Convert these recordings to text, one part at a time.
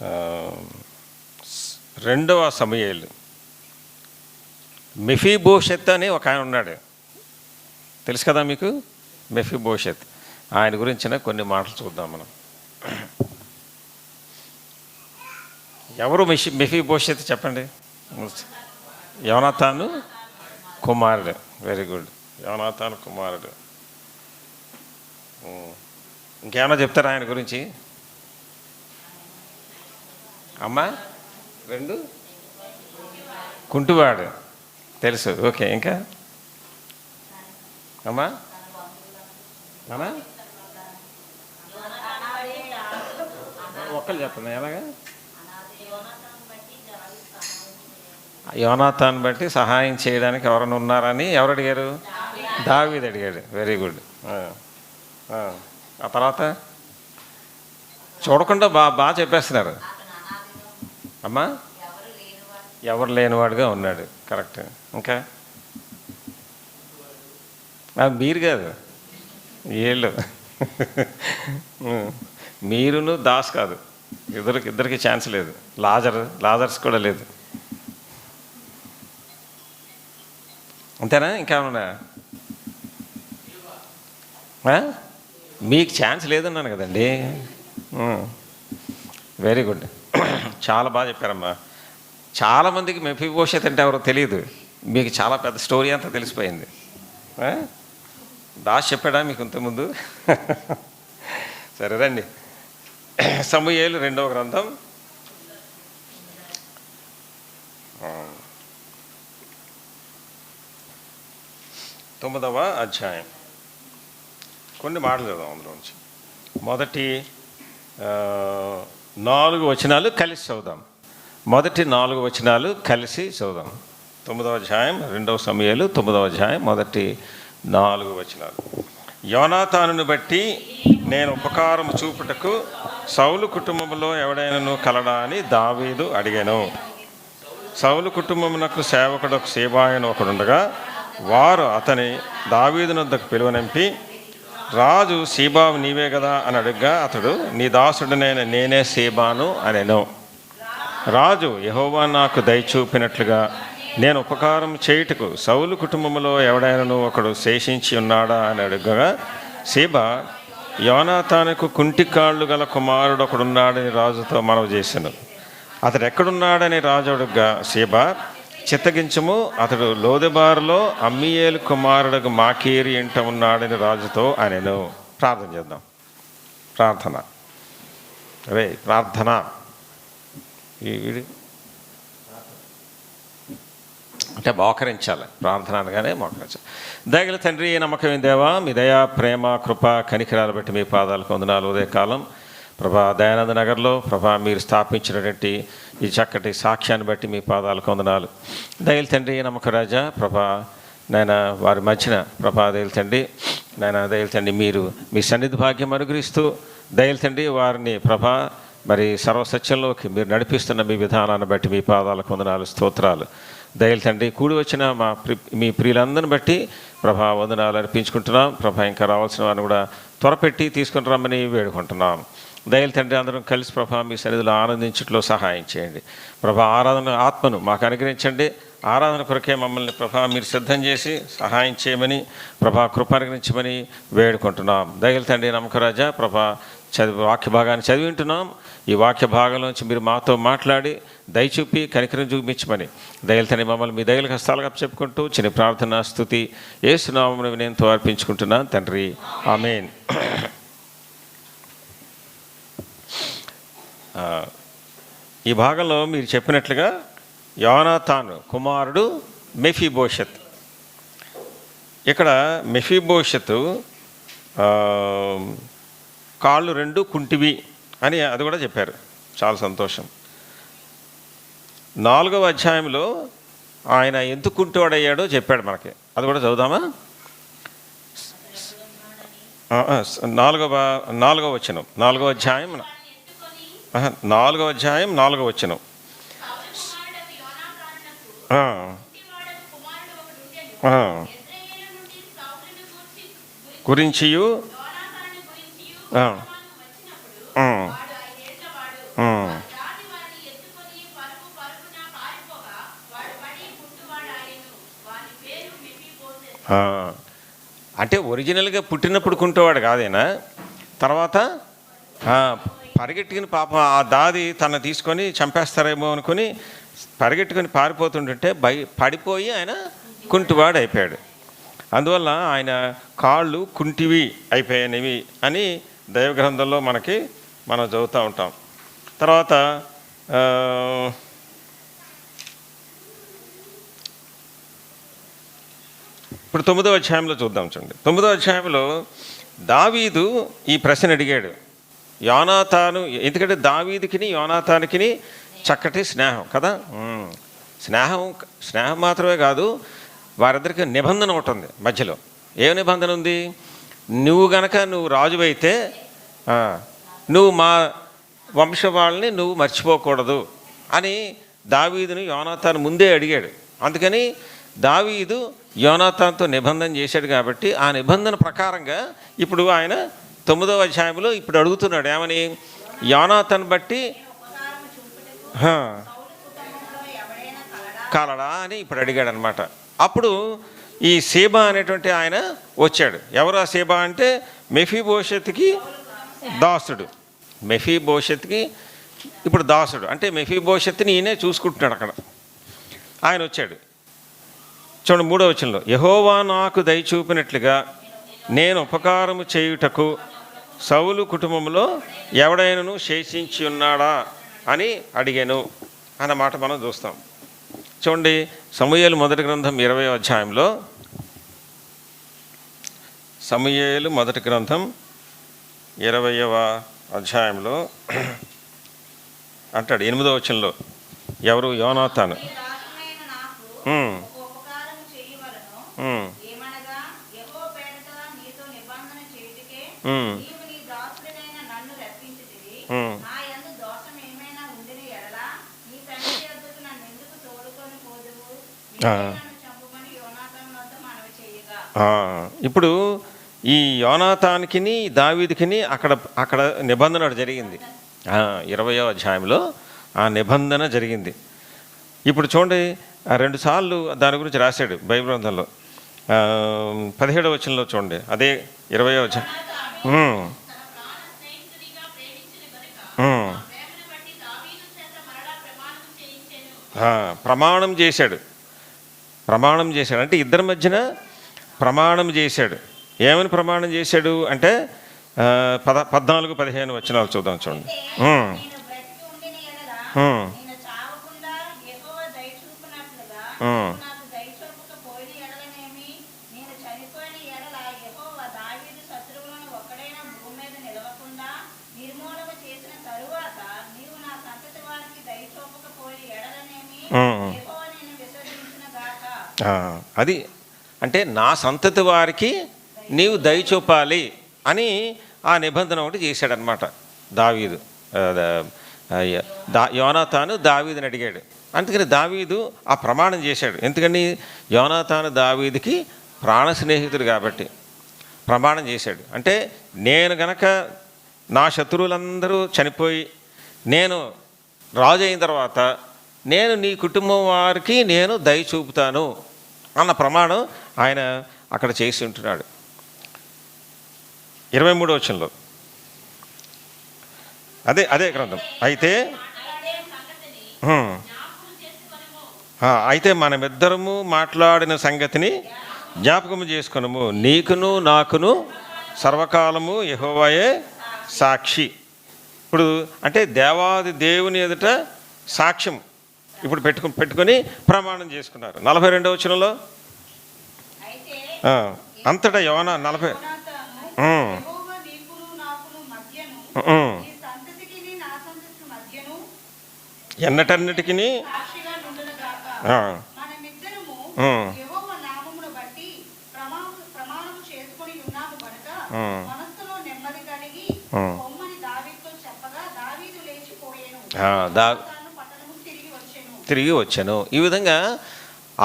ఆ, 2వ సమూయేలు. మెఫీబోషెత్ అని ఒక ఆయన ఉన్నాడు, తెలుసు కదా మీకు? మెఫీబోషెత్, ఆయన గురించిన కొన్ని మాటలు చూద్దాం మనం. ఎవరు మెఫీబోషెత్ చెప్పండి? యోనాతాను కుమారుడు. వెరీ గుడ్, యోనాతాను కుమారుడు. ఇంకేమైనా చెప్తారా ఆయన గురించి? అమ్మా 2 కుంటివాడు తెలుసు. ఓకే, ఇంకా అమ్మా అమ్మా ఒక్కరు చెప్పండి. ఎలాగా? యోనాతాను బట్టి సహాయం చేయడానికి ఎవరైనా ఉన్నారని ఎవరు అడిగారు? దావీదు అడిగాడు. Very good. ఆ తర్వాత చూడకుండా బాగా చెప్పేస్తున్నారు. అమ్మా ఎవరు లేనివాడుగా ఉన్నాడు. కరెక్ట్. ఇంకా మీరు కాదు, వీళ్ళు మీరును దాస్ కాదు, ఇద్దరికి ఛాన్స్ లేదు. లాజర్స్ కూడా లేదు. అంతేనా? ఇంకేమన్నా? మీకు ఛాన్స్ లేదన్నాను కదండి. వెరీ గుడ్, చాలా బాగా చెప్పారమ్మా. చాలామందికి మెఫీబోషెత్ అంటే ఎవరో తెలియదు, మీకు చాలా పెద్ద స్టోరీ అంతా తెలిసిపోయింది. దాస్ చెప్పాడా మీకు ఇంతకుముందు? సరే రండి, సమూయేలు 2వ గ్రంథం 9వ అధ్యాయం. కొన్ని మాటలు చదుదాం అందులోంచి. మొదటి 4 వచనాలు కలిసి చదుదాం. మొదటి 4 వచనాలు కలిసి చదుదాం. 9వ అధ్యాయం 2వ సమూయేలు 9వ అధ్యాయం మొదటి 4 వచనాలు. యోనాతానును బట్టి నేను ఉపకారం చూపుటకు సౌలు కుటుంబంలో ఎవడైనాను కలడా అని దావీదు అడిగాను. సౌలు కుటుంబమునకు సేవకుడు సీబాయను ఒకడుండగా వారు అతని దావీదునొద్దకు పిలువనంపి, రాజు సీబావు నీవే కదా అని అడుగ్గా అతడు, నీ దాసుడనైన నేనే సీబాను అనెను. రాజు, యెహోవా నాకు దయచూపినట్లుగా నేను ఉపకారం చేయుటకు సౌలు కుటుంబంలో ఎవడైనాను ఒకడు శేషించి ఉన్నాడా అని అడుగగా సీబా, యోనాతానుకు కుంటికాళ్ళు గల కుమారుడు ఒకడున్నాడని రాజుతో మనవి చేశాను. అతడు ఎక్కడున్నాడని రాజు అడుగ్గా సీబా, చిత్తగించము, అతడు లోదెబారులో అమ్మీయేలు కుమారుడు మాకీరి ఇంట ఉన్నాడని రాజుతో అనెను. ప్రార్థన చేద్దాం. ప్రార్థన అంటే మోకరించాలి. ప్రార్థన అనగానే మోకరించాలి. దయగల తండ్రి, నమ్మకమైన దేవా, మీ దయా, ప్రేమ, కృప, కనికరాలు బట్టి మీ పాదాలకు వందనాలు. ఉదయకాలం ప్రభా దయానంద నగర్లో ప్రభా మీరు స్థాపించినటువంటి ఈ చక్కటి సాక్ష్యాన్ని బట్టి మీ పాదాలకు వందనాలు. దయల తండ్రి, నమ్మక రాజా ప్రభా నాయన, వారి మధ్యన ప్రభా దయల తండ్రి నాయన, దయల తండ్రి మీరు మీ సన్నిధి భాగ్యం అనుగ్రహిస్తూ దయల తండ్రి వారిని ప్రభా మరి సర్వసత్యంలోకి మీరు నడిపిస్తున్న మీ విధానాన్ని బట్టి మీ పాదాలకు వందనాలు, స్తోత్రాలు. దయల తండ్రి కూడి వచ్చిన మీ ప్రియులందరిని బట్టి ప్రభా వందనాలు అర్పించుకుంటున్నాం. ప్రభా ఇంకా రావాల్సిన వారిని కూడా త్వరపెట్టి తీసుకుని రమ్మని వేడుకుంటున్నాం. దయల తండ్రి అందరం కలిసి ప్రభా మీ సన్నిధిలో ఆనందించట్లో సహాయం చేయండి. ప్రభా ఆరాధన ఆత్మను మాకు అనుగ్రహించండి. ఆరాధన కొరకే మమ్మల్ని ప్రభా మీరు సిద్ధం చేసి సహాయం చేయమని ప్రభా కృప అనుగ్రహించమని వేడుకుంటున్నాం. దయల తండ్రి నమ్మకరాజా ప్రభా వాక్య భాగాన్ని చదివి వింటున్నాం. ఈ వాక్య భాగంలోంచి మీరు మాతో మాట్లాడి దయచూపి కనికరం చూపించమని దయల తండ్రి మమ్మల్ని మీ దయలకు హస్తాలుగా చెప్పుకుంటూ చిన్న ప్రార్థన స్తుతి యేసు నామమున వినయంతో అర్పించుకుంటున్నాను తండ్రి, ఆమేన్. ఈ భాగంలో మీరు చెప్పినట్లుగా యోనాతాను కుమారుడు మెఫీబోషెత్. ఇక్కడ మెఫీబోషెత్ కాళ్ళు 2 కుంటివి అని అది కూడా చెప్పారు. చాలా సంతోషం. 4వ అధ్యాయంలో ఆయన ఎందుకు కుంటివాడయ్యాడో చెప్పాడు మనకి. అది కూడా చదువుదామా? 4వ వచనం, 4వ అధ్యాయం 4వ అధ్యాయం 4వ వచనం. గురించియు అంటే ఒరిజినల్గా పుట్టినప్పుడు కుంటేవాడు కాదేనా, తర్వాత పరిగెట్టుకుని పాపం ఆ దాది తను తీసుకొని చంపేస్తారేమో అనుకుని పరిగెట్టుకుని పారిపోతుంటే పడిపోయి ఆయన కుంటివాడు అయిపోయాడు. అందువల్ల ఆయన కాళ్ళు కుంటివి అయిపోయినవి అని దైవగ్రంథంలో మనం చదువుతూ ఉంటాం. తర్వాత ఇప్పుడు 9వ అధ్యాయంలో చూద్దాం. చూడండి, 9వ అధ్యాయంలో దావీదు ఈ ప్రశ్న అడిగాడు యోనాతాను. ఎందుకంటే దావీదుకిని యోనాతానికి చక్కటి స్నేహం కదా. స్నేహం మాత్రమే కాదు, వారిద్దరికి నిబంధన ఉంటుంది మధ్యలో. ఏ నిబంధన ఉంది? నువ్వు రాజువైతే నువ్వు మా వంశవాళ్ళని నువ్వు మర్చిపోకూడదు అని దావీదుని యోనాతాను ముందే అడిగాడు. అందుకని దావీదు యోనాతాన్తో నిబంధన చేశాడు కాబట్టి ఆ నిబంధన ప్రకారంగా ఇప్పుడు ఆయన 9వ అధ్యాయంలో ఇప్పుడు అడుగుతున్నాడు ఏమని, యోనాతాన్ బట్టి కలడా అని ఇప్పుడు అడిగాడు అనమాట. అప్పుడు ఈ సేబా అనేటువంటి ఆయన వచ్చాడు. ఎవరు ఆ సేబా అంటే మెఫీబోషెత్కి దాసుడు. మెఫీబోషెత్కి ఇప్పుడు దాసుడు అంటే మెఫీబోషెత్ని ఈయనే చూసుకుంటున్నాడు అక్కడ. ఆయన వచ్చాడు. చూడండి 3వ వచనంలో, యెహోవా నాకు దయచూపినట్లుగా నేను ఉపకారము చేయుటకు సౌలు కుటుంబంలో ఎవడైనను శేషించి ఉన్నాడా అని అడిగాను అన్నమాట మనం చూస్తాం. చూడండి, సమూయేలు మొదటి గ్రంథం 20వ అధ్యాయంలో, సమూయేలు మొదటి గ్రంథం 20వ అధ్యాయంలో అంటాడు 8వ వచనంలో, ఎవరు? యోనాతాను. ఇప్పుడు ఈ యోనాతానికి దావీదుకిని అక్కడ నిబంధన జరిగింది. 20వ అధ్యాయంలో ఆ నిబంధన జరిగింది. ఇప్పుడు చూడండి, 2 సార్లు దాని గురించి రాశాడు బైబిల్ గ్రంథంలో. 17వ వచనంలో చూడండి, అదే 20వ అధ్యాయం. ప్రమాణం చేశాడు అంటే ఇద్దరి మధ్యన ప్రమాణం చేశాడు. ఏమని ప్రమాణం చేశాడు అంటే 14-15 వచనాలు చూద్దాం. చూడండి, అది అంటే నా సంతతి వారికి నీవు దయచూపాలి అని ఆ నిబంధన ఒకటి చేశాడనమాట దావీదు. యోనాతాను దావీదుని అడిగాడు. అందుకని దావీదు ఆ ప్రమాణం చేశాడు. ఎందుకని? యోనాతాను దావీదుకి ప్రాణ స్నేహితుడు కాబట్టి ప్రమాణం చేశాడు. అంటే నేను గనక నా శత్రువులందరూ చనిపోయి నేను రాజు అయిన తర్వాత నేను నీ కుటుంబం వారికి నేను దయ చూపుతాను అన్న ప్రమాణం ఆయన అక్కడ చేసి ఉంటున్నాడు. 23వ వచనంలో అదే గ్రంథం. అయితే మనమిద్దరము మాట్లాడిన సంగతిని జ్ఞాపకము చేసుకున్నాము, నీకును నాకును సర్వకాలము యెహోవాయే సాక్షి. ఇప్పుడు అంటే దేవాది దేవుని ఎదుట సాక్ష్యం ఇప్పుడు పెట్టుకొని ప్రమాణం చేసుకున్నారు. 42వ వచనంలో అంతటా యోనా 40 ఎన్నటన్నిటికి తిరిగి వచ్చాను. ఈ విధంగా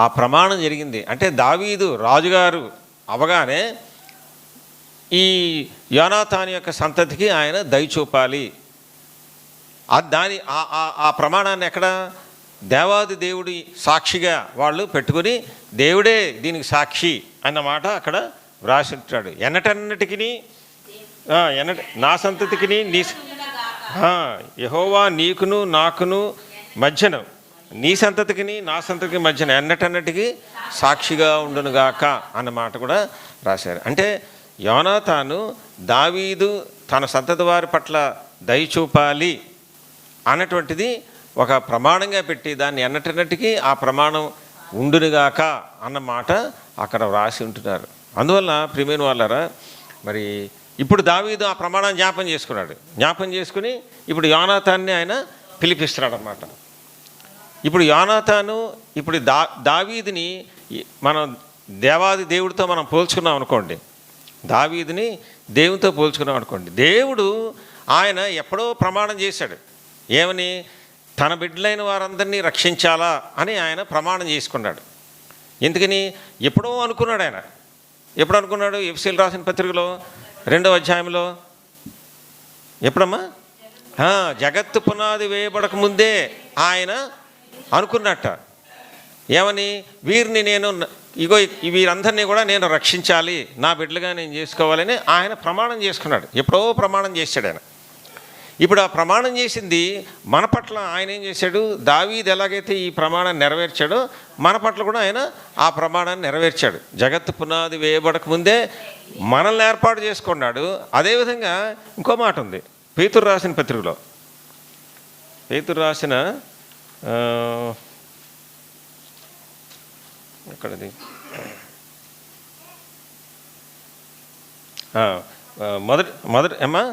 ఆ ప్రమాణం జరిగింది. అంటే దావీదు రాజుగారు అవగానే ఈ యోనాతాను యొక్క సంతతికి ఆయన దయ చూపాలి. ఆ ప్రమాణాన్ని ఎక్కడ? దేవాది దేవుడి సాక్షిగా వాళ్ళు పెట్టుకుని దేవుడే దీనికి సాక్షి అన్నమాట అక్కడ వ్రాసి ఉంటాడు. ఎన్నటన్నిటికి నా సంతతికి నీ యెహోవా నీకును నాకును మధ్యన, నీ సంతతికి నా సంతతికి మధ్యన ఎన్నటన్నిటికీ సాక్షిగా ఉండునుగాక అన్నమాట కూడా రాశారు. అంటే యోనాతాను దావీదు తన సంతతి వారి పట్ల దయ చూపాలి అన్నటువంటిది ఒక ప్రమాణంగా పెట్టి దాన్ని ఎన్నటన్నిటికీ ఆ ప్రమాణం ఉండునుగాక అన్నమాట అక్కడ వ్రాసి ఉంటున్నారు. అందువల్ల ప్రియమైన వాళ్ళారా, మరి ఇప్పుడు దావీదు ఆ ప్రమాణం జ్ఞాపం చేసుకుని ఇప్పుడు యోనాతాన్ని ఆయన పిలిపిస్తున్నాడు అన్నమాట. ఇప్పుడు యోనాతాను ఇప్పుడు దావీదుని మనం దేవాది దేవుడితో మనం పోల్చుకున్నాం అనుకోండి, దావీదుని దేవునితో పోల్చుకున్నాం అనుకోండి, దేవుడు ఆయన ఎప్పుడో ప్రమాణం చేశాడు. ఏమని? తన బిడ్డలైన వారందరినీ రక్షించాలా అని ఆయన ప్రమాణం చేసుకున్నాడు. ఎందుకని? ఎప్పుడో అనుకున్నాడు ఆయన. ఎప్పుడు అనుకున్నాడు? ఎఫెసీయులకు రాసిన పత్రికలో 2వ అధ్యాయంలో. ఎప్పుడమ్మా? జగత్తు పునాది వేయబడక ముందే ఆయన అనుకున్నట్ట. ఏమని? వీరిని నేను వీరందరినీ కూడా నేను రక్షించాలి, నా బిడ్డలుగా నేను చేసుకోవాలని ఆయన ప్రమాణం చేసుకున్నాడు. ఎప్పుడో ప్రమాణం చేశాడు ఆయన. ఇప్పుడు ఆ ప్రమాణం చేసింది మన పట్ల ఆయన ఏం చేశాడు? దావీదు ఎలాగైతే ఈ ప్రమాణాన్ని నెరవేర్చాడో మన పట్ల కూడా ఆయన ఆ ప్రమాణాన్ని నెరవేర్చాడు. జగత్తు పునాది వేయబడక ముందే మనల్ని ఏర్పాటు చేసుకున్నాడు. అదేవిధంగా ఇంకో మాట ఉంది పేతురు రాసిన పత్రికలో. పేతురు రాసిన ఎక్కడది? మొదటి అమ్మా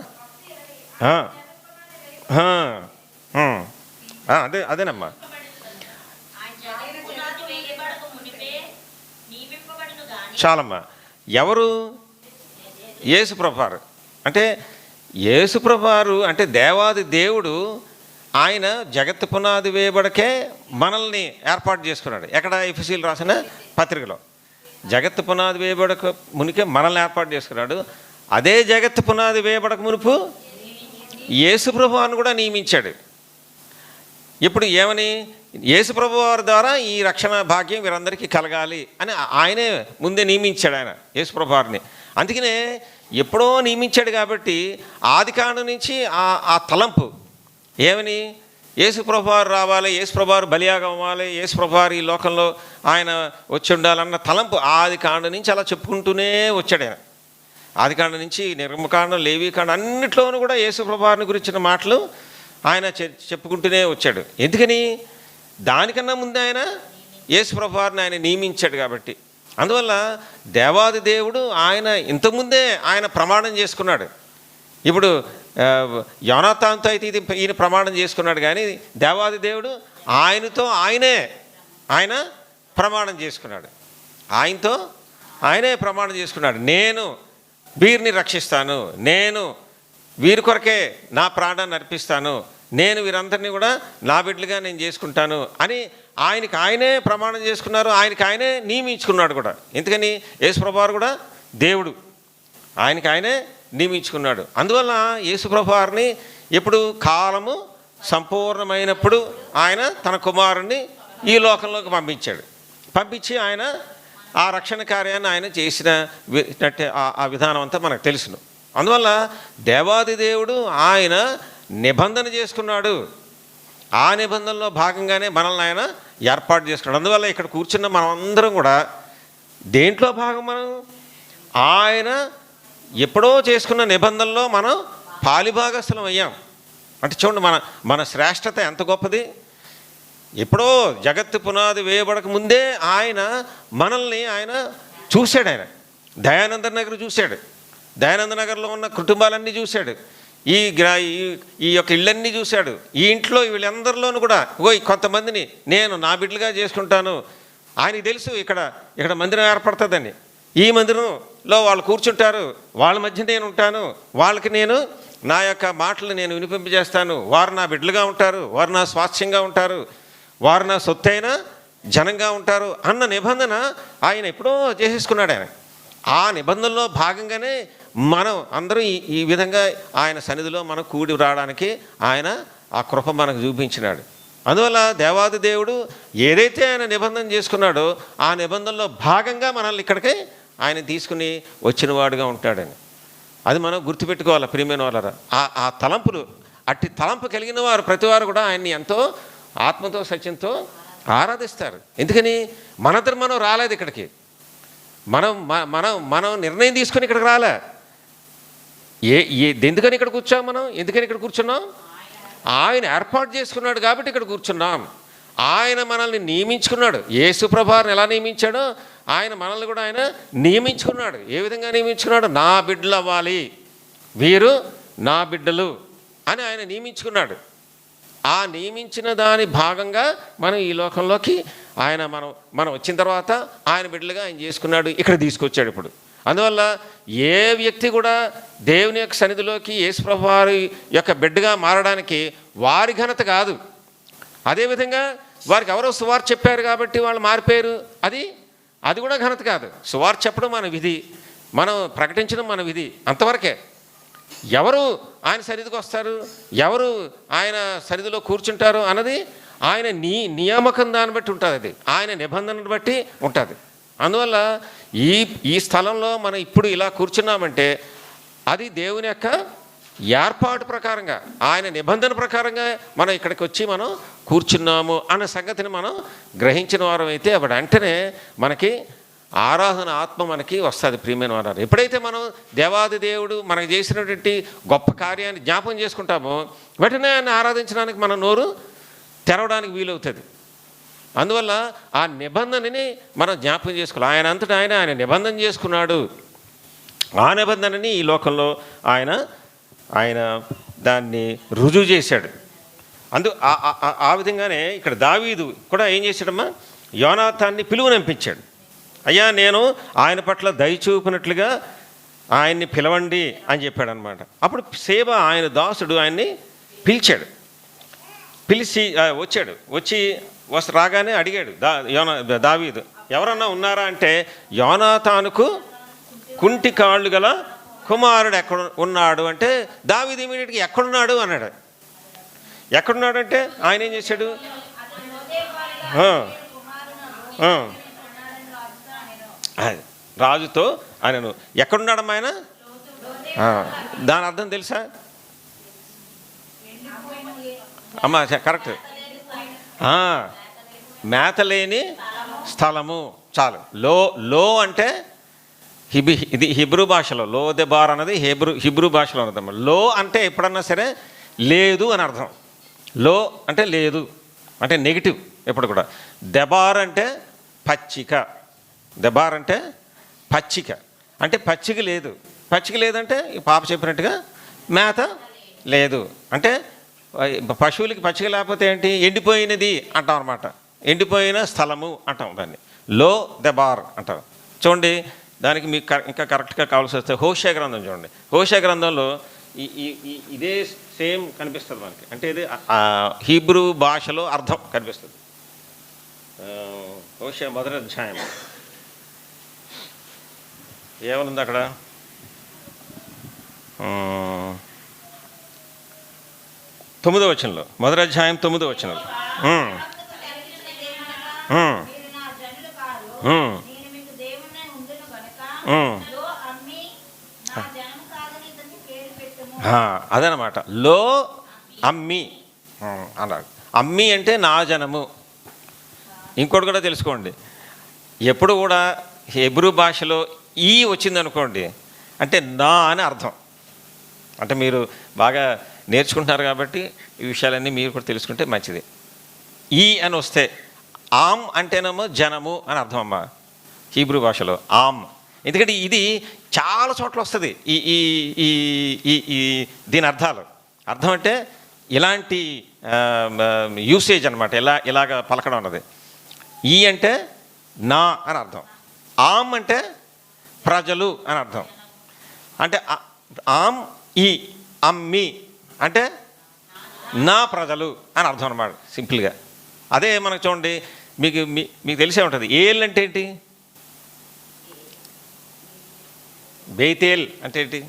అదేనమ్మా. చాలమ్మా. ఎవరు? యేసుప్రభువారు. అంటే యేసుప్రభువారు అంటే దేవాది దేవుడు ఆయన జగత్తు పునాది వేయబడకే మనల్ని ఏర్పాటు చేసుకున్నాడు. ఎక్కడ? ఎఫెసీయులకు రాసిన పత్రికలో. జగత్తు పునాది వేయబడక మునికే మనల్ని ఏర్పాటు చేసుకున్నాడు. అదే జగత్తు పునాది వేయబడక మునుపు యేసుప్రభువారిని కూడా నియమించాడు. ఇప్పుడు ఏమని? యేసుప్రభువారి ద్వారా ఈ రక్షణ భాగ్యం వీరందరికీ కలగాలి అని ఆయనే ముందే నియమించాడు ఆయన యేసుప్రభువారిని. అందుకనే ఎప్పుడో నియమించాడు కాబట్టి ఆదికాండం నుంచి ఆ తలంపు ఏమని? యేసుప్రభువారు రావాలి, యేసుప్రభువారు బలియాగం అవ్వాలి, యేసుప్రభువారు ఈ లోకంలో ఆయన వచ్చి ఉండాలన్న తలంపు ఆదికాండం నుంచి అలా చెప్పుకుంటూనే వచ్చాడు ఆయన. ఆదికాండం నుంచి నిర్గమకాండం, లేవీకాండం అన్నిట్లోనూ కూడా యేసుప్రభువారిని గురించిన మాటలు ఆయన చెప్పుకుంటూనే వచ్చాడు. ఎందుకని? దానికన్నా ముందే ఆయన యేసుప్రభువారిని ఆయన నియమించాడు కాబట్టి. అందువల్ల దేవాది దేవుడు ఆయన ఇంతకుముందే ఆయన ప్రమాణం చేసుకున్నాడు. ఇప్పుడు యోనాతానుతో అయితే ఈయన ప్రమాణం చేసుకున్నాడు, కానీ దేవాది దేవుడు ఆయనతో ఆయన ప్రమాణం చేసుకున్నాడు. ఆయనతో ఆయనే ప్రమాణం చేసుకున్నాడు. నేను వీరిని రక్షిస్తాను, నేను వీరి కొరకే నా ప్రాణాన్ని అర్పిస్తాను, నేను వీరందరినీ కూడా నా బిడ్డలుగా నేను చేసుకుంటాను అని ఆయనకి ఆయనే ప్రమాణం చేసుకున్నారు. ఆయనకి ఆయనే నియమించుకున్నాడు కూడా. ఎందుకని? యేసుప్రభువారు కూడా దేవుడు, ఆయనకి ఆయనే నియమించుకున్నాడు. అందువల్ల యేసుప్రభువారిని ఎప్పుడు కాలము సంపూర్ణమైనప్పుడు ఆయన తన కుమారుణ్ణి ఈ లోకంలోకి పంపించి ఆయన ఆ రక్షణ కార్యాన్ని ఆయన చేసినట్టే ఆ విధానం అంతా మనకు తెలుసును. అందువల్ల దేవాది దేవుడు ఆయన నిబంధన చేసుకున్నాడు. ఆ నిబంధనలో భాగంగానే మనల్ని ఆయన ఏర్పాటు చేసుకున్నాడు. అందువల్ల ఇక్కడ కూర్చున్న మనం అందరం కూడా దేంట్లో భాగం? మనం ఆయన ఎప్పుడో చేసుకున్న నిబంధనలో మనం పాలిభాగస్థలం అయ్యాం. అంటే చూడండి మన శ్రేష్టత ఎంత గొప్పది. ఎప్పుడో జగత్తు పునాది వేయబడక ముందే ఆయన మనల్ని ఆయన చూశాడు. ఆయన దయానంద నగర్ చూశాడు, దయానంద నగర్లో ఉన్న కుటుంబాలన్నీ చూశాడు, ఈ యొక్క ఇళ్ళన్నీ చూశాడు. ఈ ఇంట్లో వీళ్ళందరిలోనూ కూడా కొంతమందిని నేను నా బిడ్డలుగా చేసుకుంటాను. ఆయనకి తెలుసు ఇక్కడ మందిరం ఏర్పడుతుందని. ఈ మందిరంలో వాళ్ళు కూర్చుంటారు, వాళ్ళ మధ్య నేను ఉంటాను, వాళ్ళకి నేను నా యొక్క మాటలు నేను వినిపింపజేస్తాను, వారు నా బిడ్డలుగా ఉంటారు, వారు నా స్వాస్థ్యంగా ఉంటారు, వారు నా సొత్తైన జనంగా ఉంటారు అన్న నిబంధన ఆయన ఎప్పుడో చేసేసుకున్నాడు. ఆయన ఆ నిబంధనలో భాగంగానే మనం అందరూ ఈ విధంగా ఆయన సన్నిధిలో మనం కూడి రావడానికి ఆయన ఆ కృప మనకు చూపించినాడు. అందువల్ల దేవాది దేవుడు ఏదైతే ఆయన నిబంధన చేసుకున్నాడో ఆ నిబంధనలో భాగంగా మనల్ని ఇక్కడికి ఆయన తీసుకుని వచ్చినవాడుగా ఉంటాడని. అది మనం గుర్తుపెట్టుకోవాలి ప్రియమైన వాళ్ళరా. ఆ తలంపులు, అట్టి తలంపు కలిగిన వారు ప్రతివారు కూడా ఆయన్ని ఎంతో ఆత్మతో సత్యంతో ఆరాధిస్తారు. ఎందుకని మనందరం మనం రాలేదు ఇక్కడికి, మనం నిర్ణయం తీసుకుని ఇక్కడికి రాలే. ఎందుకని ఇక్కడ కూర్చోం మనం? ఎందుకని ఇక్కడ కూర్చున్నాం? ఆయన ఏర్పాటు చేసుకున్నాడు కాబట్టి ఇక్కడ కూర్చున్నాం. ఆయన మనల్ని నియమించుకున్నాడు. యేసు ప్రభువుని ఎలా నియమించాడో ఆయన మనల్ని కూడా ఆయన నియమించుకున్నాడు. ఏ విధంగా నియమించుకున్నాడు? నా బిడ్డలు అవ్వాలి, వీరు నా బిడ్డలు అని ఆయన నియమించుకున్నాడు. ఆ నియమించిన దాని భాగంగా మనం ఈ లోకంలోకి మనం వచ్చిన తర్వాత ఆయన బిడ్డలుగా ఆయన చేసుకున్నాడు, ఇక్కడ తీసుకొచ్చాడు ఇప్పుడు. అందువల్ల ఏ వ్యక్తి కూడా దేవుని యొక్క సన్నిధిలోకి యేసు ప్రభువు వారి యొక్క బిడ్డగా మారడానికి వారి ఘనత కాదు. అదేవిధంగా వారికి ఎవరో సువార్త చెప్పారు కాబట్టి వాళ్ళు మారిపోయారు, అది కూడా ఘనత కాదు. సువార్త చెప్పడం మన విధి, మనం ప్రకటించడం మన విధి, అంతవరకే. ఎవరు ఆయన సన్నిధికి వస్తారు, ఎవరు ఆయన సన్నిధిలో కూర్చుంటారు అన్నది ఆయన నియామకం దాన్ని బట్టి ఉంటుంది, అది ఆయన నిబంధనను బట్టి ఉంటుంది. అందువల్ల ఈ స్థలంలో మనం ఇప్పుడు ఇలా కూర్చున్నామంటే అది దేవుని యొక్క ఏర్పాటు ప్రకారంగా, ఆయన నిబంధన ప్రకారంగా మనం ఇక్కడికి వచ్చి మనం కూర్చున్నాము అన్న సంగతిని మనం గ్రహించిన వారం అయితే అప్పుడు వెంటనే మనకి ఆరాధన ఆత్మ మనకి వస్తుంది. ప్రియమైన వారు, ఎప్పుడైతే మనం దేవాది దేవుడు మనకు చేసినటువంటి గొప్ప కార్యాన్ని జ్ఞాపకం చేసుకుంటామో వెంటనే ఆయన ఆరాధించడానికి మన నోరు తెరవడానికి వీలవుతుంది. అందువల్ల ఆ నిబంధనని మనం జ్ఞాపకం చేసుకోవాలి. ఆయన అంతటా ఆయన నిబంధన చేసుకున్నాడు. ఆ నిబంధనని ఈ లోకంలో ఆయన దాన్ని రుజువు చేశాడు. ఆ విధంగానే ఇక్కడ దావీదు కూడా ఏం చేశాడమ్మా? యోనాతాన్ని పిలువనంపించాడు. అయ్యా, నేను ఆయన పట్ల దయ చూపినట్లుగా ఆయన్ని పిలవండి అని చెప్పాడు అనమాట. అప్పుడు సేవ ఆయన దాసుడు ఆయన్ని పిలిచి వచ్చి రాగానే అడిగాడు దావీదు, ఎవరన్నా ఉన్నారా అంటే, యోనాతానుకు కుంటి కాళ్ళు గల కుమారుడు ఎక్కడ ఉన్నాడు అంటే, దావీదు ఇమీడియట్గా ఎక్కడున్నాడు అన్నాడు. ఎక్కడున్నాడు అంటే ఆయన ఏం చేశాడు? రాజుతో ఆయనను ఎక్కడున్నాడమ్మా ఆయన? దాని అర్థం తెలుసా అమ్మా? కరెక్ట్, మేతలేని స్థలము. చాలు. లో అంటే ఇది హిబ్రూ భాషలో లోదెబార్ అన్నది హిబ్రూ భాషలో ఉన్నదమ్మా. లో అంటే ఎప్పుడన్నా సరే లేదు అని అర్థం. లో అంటే లేదు, అంటే నెగిటివ్ ఎప్పుడు కూడా. దెబార్ అంటే పచ్చిక. దెబార్ అంటే పచ్చిక, అంటే పచ్చిక లేదు. పచ్చిక లేదంటే ఈ పాప చెప్పినట్టుగా మేత లేదు. అంటే పశువులకి పచ్చిక లేకపోతే ఏంటి? ఎండిపోయినది అంటాం అనమాట. ఎండిపోయిన స్థలము అంటాం దాన్ని. లో దెబార్ అంటాం. చూడండి, దానికి మీకు ఇంకా కరెక్ట్గా కావాల్సి వస్తే హోషే గ్రంథం చూడండి. హోషే గ్రంథంలో ఇదే సేమ్ కనిపిస్తుంది మనకి. అంటే ఇది హీబ్రూ భాషలో అర్థం కనిపిస్తుంది. హోషే మొదటి అధ్యాయం ఏమనుంది అక్కడ? 9వ వచనంలో, మొదటి అధ్యాయం 9వ వచనంలో, అదనమాట. లో అమ్మి అన్నాడు. అమ్మి అంటే నా జనము. ఇంకోటి కూడా తెలుసుకోండి, ఎప్పుడు కూడా హెబ్రూ భాషలో ఈ వచ్చిందనుకోండి అంటే నా అని అర్థం. అంటే మీరు బాగా నేర్చుకుంటున్నారు కాబట్టి ఈ విషయాలన్నీ మీరు కూడా తెలుసుకుంటే మంచిది. ఈ అని వస్తే ఆమ్ అంటేనేమో జనము అని అర్థం అమ్మా హీబ్రూ భాషలో, ఆమ్. ఎందుకంటే ఇది చాలా చోట్ల వస్తుంది ఈ దీని అర్థం అంటే ఇలాంటి యూసేజ్ అనమాట. ఇలాగ పలకడం అన్నది. ఈ అంటే నా అని అర్థం, ఆమ్ అంటే ప్రజలు అని అర్థం. అంటే ఆమ్ ఈ అమ్మి అంటే నా ప్రజలు అని అర్థం అనమాట సింపుల్గా. అదే మనకు చూడండి, మీకు తెలిసే ఉంటుంది. ఏల్ అంటే ఏంటి? బెయితేల్ అంటే ఏంటి?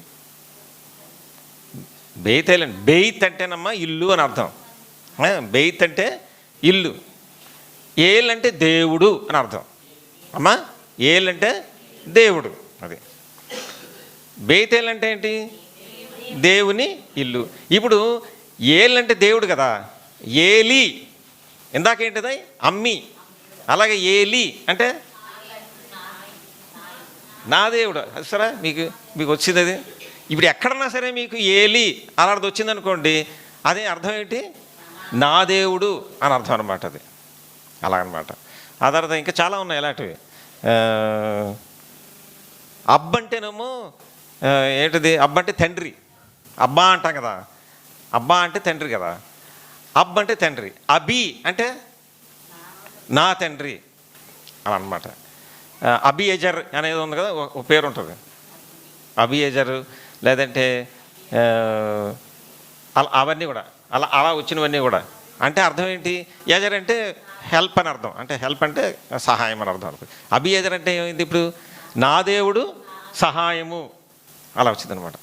బెయితేల్ అంటే బెయిత్ అంటేనమ్మా ఇల్లు అని అర్థం. బెయిత్ అంటే ఇల్లు. ఏల్ అంటే దేవుడు అని అర్థం అమ్మా. ఏల్ అంటే దేవుడు. అది బేతేల్ అంటే ఏంటి? దేవుని ఇల్లు. ఇప్పుడు ఏల్ అంటే దేవుడు కదా, ఏలి ఇందాకేంటిది? అమ్మి. అలాగే ఏలి అంటే నా దేవుడు. అది సరే మీకు వచ్చింది అది. ఇప్పుడు ఎక్కడన్నా సరే మీకు ఏలి అలాంటిది వచ్చిందనుకోండి, అదే అర్థం ఏంటి? నా దేవుడు అని అర్థం అనమాట. అది అలాగనమాట. ఆ తర్వాత ఇంకా చాలా ఉన్నాయి ఇలాంటివి. అబ్బంటేనేమో ఏంటిది? అబ్బంటే తండ్రి. అబ్బా అంటాం కదా, అబ్బా అంటే తండ్రి కదా. అబ్బ అంటే తండ్రి. అబి అంటే నా తండ్రి అని అనమాట. అబియేజర్ అనేది ఉంది కదా, ఒక పేరు ఉంటుంది అబియేజర్. లేదంటే అవన్నీ కూడా అలా వచ్చినవన్నీ కూడా అంటే అర్థం ఏంటి? ఏజర్ అంటే హెల్ప్ అని అర్థం. అంటే హెల్ప్ అంటే సహాయం అని అర్థం. అబియేజర్ అంటే ఏమైంది? ఇప్పుడు నా దేవుడు సహాయము అలా వచ్చిందనమాట.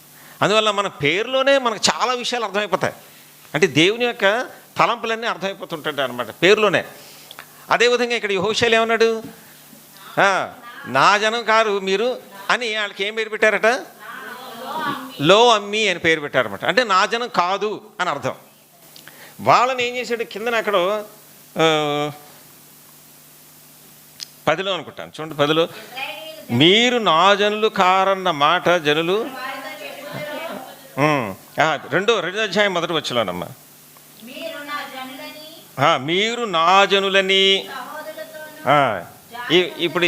అందువల్ల మన పేరులోనే మనకు చాలా విషయాలు అర్థమైపోతాయి. అంటే దేవుని యొక్క తలంపులన్నీ అర్థమైపోతుంటాయి అనమాట పేరులోనే. అదేవిధంగా ఇక్కడ యెహోషువ ఏమన్నాడు? నా జనం కారు మీరు అని వాళ్ళకి ఏం పేరు పెట్టారట? లో అమ్మి అని పేరు పెట్టారన్నమాట. అంటే నా జనం కాదు అని అర్థం. వాళ్ళని ఏం చేశాడు? కిందన అక్కడ 10లో అనుకుంటాను, చూడండి 10లో, మీరు నా జనులు కారన్న మాట జనులు రెండో అధ్యాయం మొదటి వచ్చలోనమ్మా. మీరు నా జనులని. ఇప్పుడు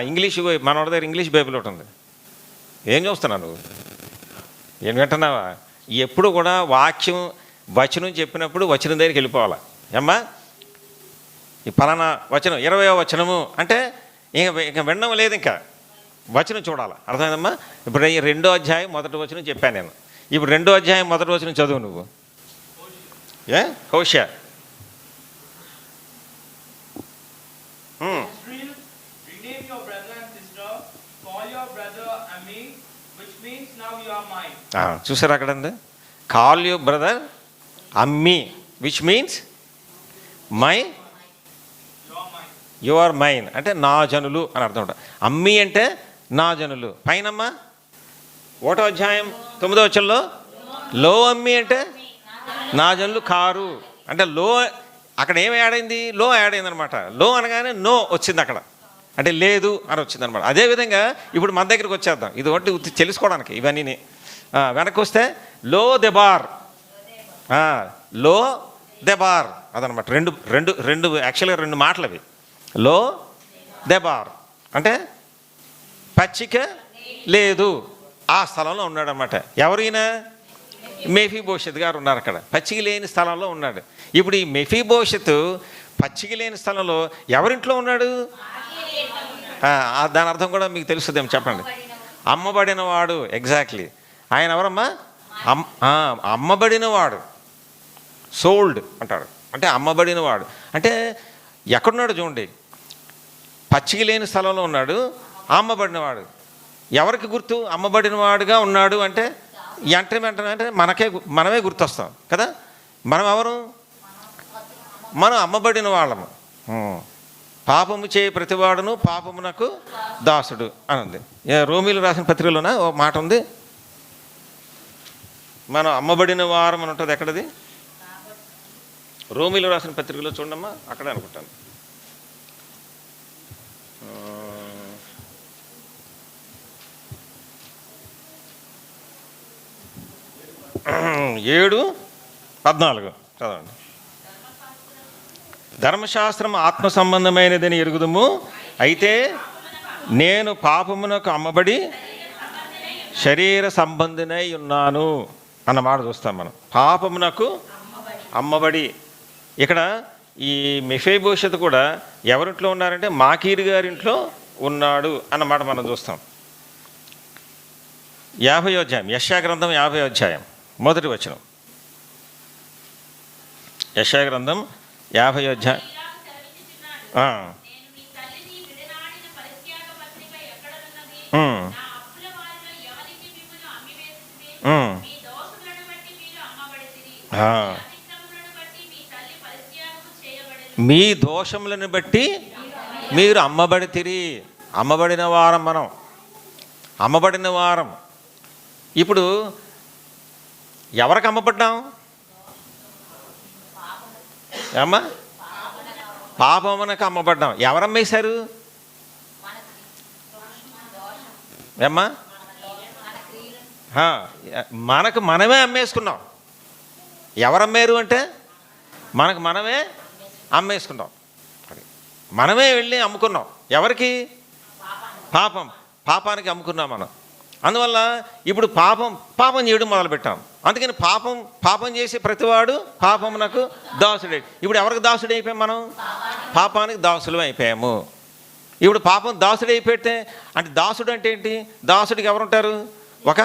ఇంగ్లీష్ మన దగ్గర ఇంగ్లీష్ బైబిల్ ఒకటి ఉంది. ఏం చూస్తున్నావు నువ్వు? ఏం వింటున్నావా? ఎప్పుడు కూడా వాక్యం వచనం చెప్పినప్పుడు వచనం దగ్గరికి వెళ్ళిపోవాలి. ఏమ్మా ఈ ఫలానా వచనం 20వ వచనము అంటే ఇంకా వినడం లేదు, ఇంకా వచనం చూడాలి. అర్థమైందమ్మా? ఇప్పుడు ఈ 2వ అధ్యాయం మొదటి వచనం చెప్పాను నేను. ఇప్పుడు 2వ అధ్యాయం మొదటి వచనం చదువు నువ్వు. హోషియా. చూసారు అక్కడ ఉంది, కాల్ యువర్ బ్రదర్ అమ్మి which means my you are mine అంటే నా జనులు అని అర్థం ఉంటుంది. అమ్మి అంటే నా జనులు. పైనమ్మా 1వ అధ్యాయం 9వ వచనంలో లో అమ్మి అంటే నా జనులు కారు అంటే లో. అక్కడ ఏమి యాడ్ అయింది? లో యాడ్ అయింది అనమాట. లో అనగానే నో వచ్చింది అక్కడ, అంటే లేదు అని వచ్చింది అనమాట. అదేవిధంగా ఇప్పుడు మన దగ్గరికి వచ్చేద్దాం, ఇది ఒకటి తెలుసుకోవడానికి. ఇవన్నీ వెనక్కి వస్తే లో దెబార్, లో దెబార్ అదనమాట. రెండు యాక్చువల్గా 2 మాటలు అవి. లో దెబార్ అంటే పచ్చిక లేదు, ఆ స్థలంలో ఉన్నాడు అనమాట. ఎవరైనా మెఫీబోషెత్ గారు ఉన్నారు అక్కడ, పచ్చిక లేని స్థలంలో ఉన్నాడు. ఇప్పుడు ఈ మెఫీబోషెత్ పచ్చిక లేని స్థలంలో ఎవరింట్లో ఉన్నాడు? దాని అర్థం కూడా మీకు తెలుస్తుందేమో చెప్పండి. అమ్మబడిన వాడు. ఎగ్జాక్ట్లీ. ఆయన ఎవరమ్మా? అమ్మబడినవాడు, సోల్డ్ అంటాడు. అంటే అమ్మబడినవాడు అంటే ఎక్కడున్నాడు చూడండి, పచ్చిక లేని స్థలంలో ఉన్నాడు, అమ్మబడినవాడు. ఎవరికి గుర్తు? అమ్మబడినవాడుగా ఉన్నాడు అంటే వెంటనే అంటే మనమే గుర్తొస్తాం కదా. మనం ఎవరు? మనం అమ్మబడిన వాళ్ళము. పాపము చేయ ప్రతివాడును పాపమునకు దాసుడు అని ఉంది. రోమీలు రాసిన పత్రికలోన ఓ మాట ఉంది, మనం అమ్మబడిన వారం అని ఉంటుంది. ఎక్కడది? రోమీలు రాసిన పత్రికలో చూడమ్మా, అక్కడే అనుకుంటాను. 7:14 చదవండి. ధర్మశాస్త్రం ఆత్మ సంబంధమైనదని ఎరుగుదుము, అయితే నేను పాపమునకు అమ్మబడి శరీర సంబంధినై ఉన్నాను అన్నమాట చూస్తాం మనం. పాపమునకు అమ్మబడి. ఇక్కడ ఈ మెఫీబోషెత్ కూడా ఎవరింట్లో ఉన్నారంటే మాకీరు గారింట్లో ఉన్నాడు అన్నమాట మనం చూస్తాం. 50వ అధ్యాయం యెషయా గ్రంథం 50వ అధ్యాయం మొదటి వచనం. యెషయా గ్రంథం 50వ అధ్యాయం. మీ దోషములను బట్టి మీరు అమ్మబడితిరి. అమ్మబడిన వారం మనం, అమ్మబడిన వారం. ఇప్పుడు ఎవరికి అమ్మబడ్డాం? ఏమ్మా? పాపమునకు అమ్మబడ్డాం. ఎవరు అమ్మేశారు? ఏమ్మా? మనకు మనమే అమ్మేసుకున్నాం. ఎవరు అమ్మేరు అంటే మనకు మనమే అమ్మేసుకున్నాం. మనమే వెళ్ళి అమ్ముకున్నాం. ఎవరికి? పాపానికి అమ్ముకున్నాం మనం. అందువల్ల ఇప్పుడు పాపం చేయడం మొదలుపెట్టాం. అందుకని పాపం చేసే ప్రతివాడు పాపమునకు దాసుడే. ఇప్పుడు ఎవరికి దాసుడు అయిపోయాం మనం? పాపానికి దాసులు అయిపోయాము. ఇప్పుడు పాపం దాసుడు అయిపోతే అంటే దాసుడు అంటే ఏంటి? దాసుడికి ఎవరుంటారు? ఒక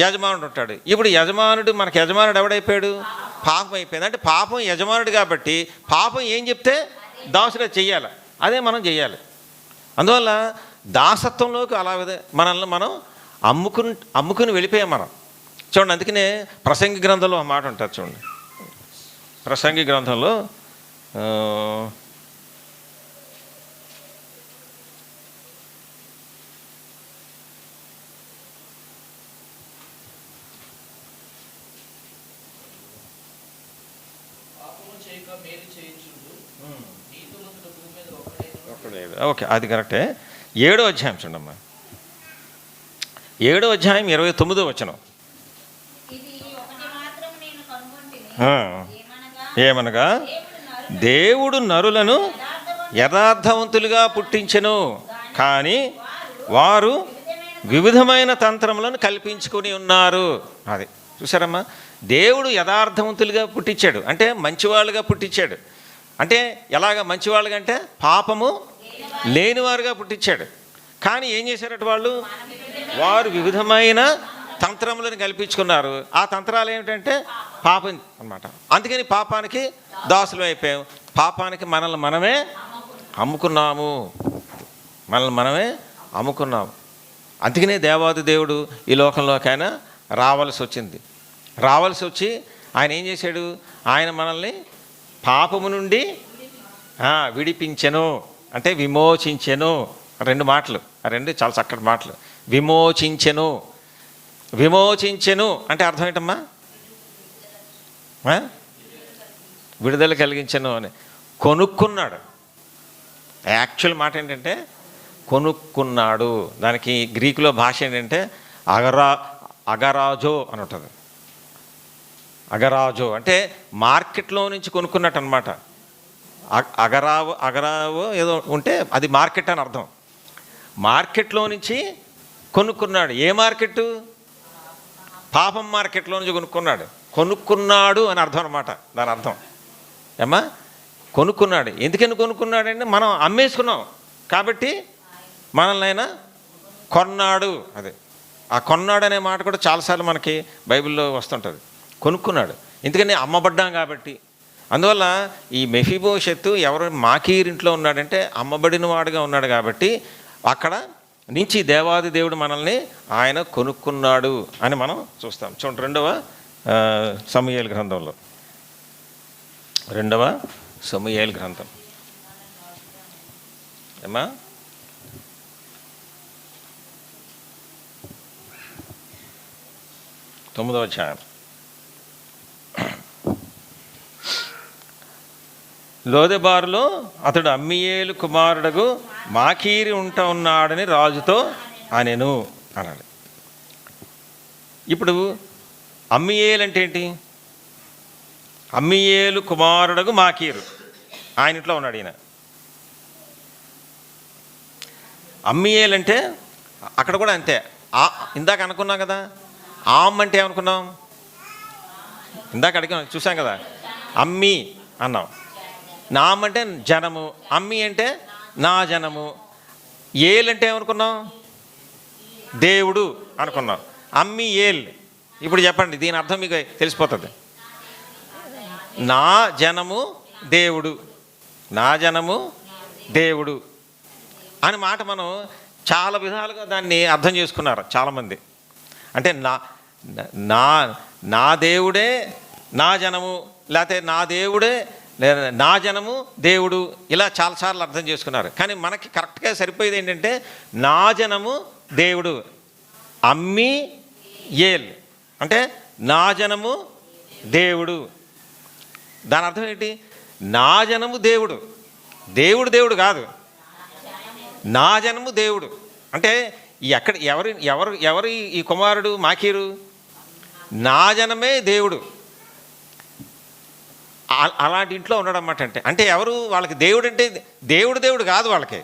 యజమానుడు ఉంటాడు. ఇప్పుడు మనకి యజమానుడు ఎవడైపోయాడు? పాపం అయిపోయింది. అంటే పాపం యజమానుడు కాబట్టి పాపం ఏం చెప్తే దాసుడే చెయ్యాలి, అదే మనం చెయ్యాలి. అందువల్ల దాసత్వంలోకి అలా మనల్ని మనం అమ్ముకుని వెళ్ళిపోయాం మనం. చూడండి, అందుకనే ప్రసంగి గ్రంథంలో ఒక మాట ఉంటుంది చూడండి. ప్రసంగి గ్రంథంలో ఓకే, అది కరెక్టే. 7వ అధ్యాయం చూడమ్మా. 7వ అధ్యాయం 29వ వచనం. ఏమనగా దేవుడు నరులను యథార్థవంతులుగా పుట్టించెను, కానీ వారు వివిధమైన తంత్రములను కల్పించుకొని ఉన్నారు. అది చూసారమ్మా, దేవుడు యథార్థవంతులుగా పుట్టించాడు అంటే మంచివాళ్ళుగా పుట్టించాడు. అంటే ఎలాగ మంచివాళ్ళుగా అంటే పాపము లేనివారుగా పుట్టించాడు. కానీ ఏం చేశారట వారు వివిధమైన తంత్రములను కల్పించుకున్నారు. ఆ తంత్రాలు ఏమిటంటే పాపం అన్నమాట. అందుకని పాపానికి దాసులు అయిపోయాం. పాపానికి మనల్ని మనమే అమ్ముకున్నాము. అందుకనే దేవాది దేవుడు ఈ లోకంలోకైనా రావాల్సి వచ్చి ఆయన ఏం చేశాడు? ఆయన మనల్ని పాపము నుండి విడిపించెను అంటే విమోచించెను. 2 మాటలు, ఆ 2 చాలా చక్కటి మాటలు. విమోచించెను అంటే అర్థం ఏంటమ్మా? విడుదల కలిగించెను అని. కొనుక్కున్నాడు. యాక్చువల్ మాట ఏంటంటే కొనుక్కున్నాడు. దానికి గ్రీకులో భాష ఏంటంటే అగరాజో అని ఉంటుంది. అగరాజో అంటే మార్కెట్లో నుంచి కొనుక్కున్నట్టు అనమాట. అగరావో ఏదో ఉంటే అది మార్కెట్ అని అర్థం. మార్కెట్లో నుంచి కొనుక్కున్నాడు. ఏ మార్కెట్? పాపం మార్కెట్లో నుంచి కొనుక్కున్నాడు అని అర్థం అనమాట. దాని అర్థం ఏమ్మా? కొనుక్కున్నాడు. ఎందుకని కొనుక్కున్నాడంటే మనం అమ్మేసుకున్నాం కాబట్టి మనల్ని ఆయన కొన్నాడు. అదే ఆ కొన్నాడు అనే మాట కూడా చాలాసార్లు మనకి బైబిల్లో వస్తుంటుంది. కొనుక్కున్నాడు ఎందుకని అమ్మబడ్డాం కాబట్టి. అందువల్ల ఈ మెఫీబోషెత్తు ఎవరు మాకీరింట్లో ఉన్నాడంటే అమ్మబడిన వాడుగా ఉన్నాడు కాబట్టి అక్కడ నుంచి దేవాది దేవుడు మనల్ని ఆయన కొనుక్కున్నాడు అని మనం చూస్తాం. చూడండి 2వ సమూయేలు గ్రంథంలో 2వ సమూయేలు గ్రంథం ఏమా 9వ అధ్యాయం. లోదెబారులో అతడు అమ్మీయేలు కుమారుడగు మాకీరి ఉన్నాడని రాజుతో అనెను అన్నాడు. ఇప్పుడు అమ్మీయేలు అంటే ఏంటి? అమ్మీయేలు కుమారుడగు మాకీరు ఆయన ఇంట్లో ఉన్నాడు ఈయన. అమ్మీయేలు అంటే అక్కడ కూడా అంతే. ఇందాక అనుకున్నాం కదా, ఆమ్ అంటే ఏమనుకున్నాం? ఇందాక అడిగాం చూసాం కదా, అమ్మీ అన్నాం. నామ్ అంటే జనము, అమ్మి అంటే నా జనము. ఏల్ అంటే ఏమనుకున్నాం? దేవుడు అనుకున్నాం. అమ్మి ఏల్. ఇప్పుడు చెప్పండి, దీని అర్థం మీకు తెలిసిపోతుంది. నా జనము దేవుడు, నా జనము దేవుడు అని మాట మనం చాలా విధాలుగా దాన్ని అర్థం చేసుకున్నారు చాలామంది. అంటే నా దేవుడే నా జనము, లేకపోతే నా దేవుడే లేదా నా జనము దేవుడు, ఇలా చాలాసార్లు అర్థం చేసుకున్నారు. కానీ మనకి కరెక్ట్గా సరిపోయేది ఏంటంటే నా జనము దేవుడు, అమ్మి ఏల్ అంటే నా జనము దేవుడు. దాని అర్థం ఏంటి? నా జనము దేవుడు, దేవుడు దేవుడు కాదు, నా జనము దేవుడు అంటే ఎక్కడ ఎవరు ఈ కుమారుడు మాకీరు? నా జనమే దేవుడు. అలాంటి ఇంట్లో ఉన్నాడు అన్నమాట. అంటే ఎవరు వాళ్ళకి దేవుడు? అంటే దేవుడు కాదు వాళ్ళకి,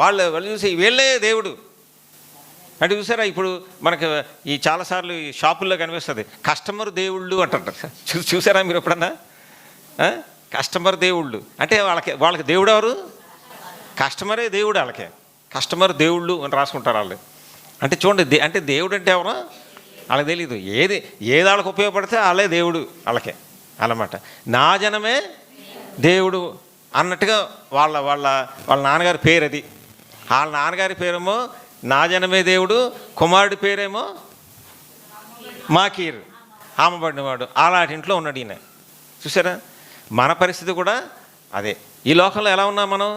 వాళ్ళు చూసి వీళ్ళే దేవుడు అంటే. చూసారా ఇప్పుడు మనకు ఈ చాలాసార్లు ఈ షాపుల్లో కనిపిస్తుంది కస్టమర్ దేవుళ్ళు అంటారు. చూసారా మీరు ఎప్పుడన్నా? కస్టమర్ దేవుళ్ళు అంటే వాళ్ళకి దేవుడు ఎవరు? కస్టమరే దేవుడు. వాళ్ళకి కస్టమర్ దేవుళ్ళు అని రాసుకుంటారు వాళ్ళు. అంటే చూడండి, అంటే దేవుడు అంటే ఎవరో వాళ్ళకి తెలియదు. ఏది వాళ్ళకి ఉపయోగపడితే వాళ్ళే దేవుడు వాళ్ళకే అన్నమాట. నా జనమే దేవుడు అన్నట్టుగా వాళ్ళ నాన్నగారి పేరు అది. వాళ్ళ నాన్నగారి పేరేమో నా జనమే దేవుడు, కుమారుడి పేరేమో మాకీరు, ఆమబడినవాడు. అలాంటి ఇంట్లో ఉన్నాడు ఈయన. చూసారా? మన పరిస్థితి కూడా అదే. ఈ లోకంలో ఎలా ఉన్నాం మనం?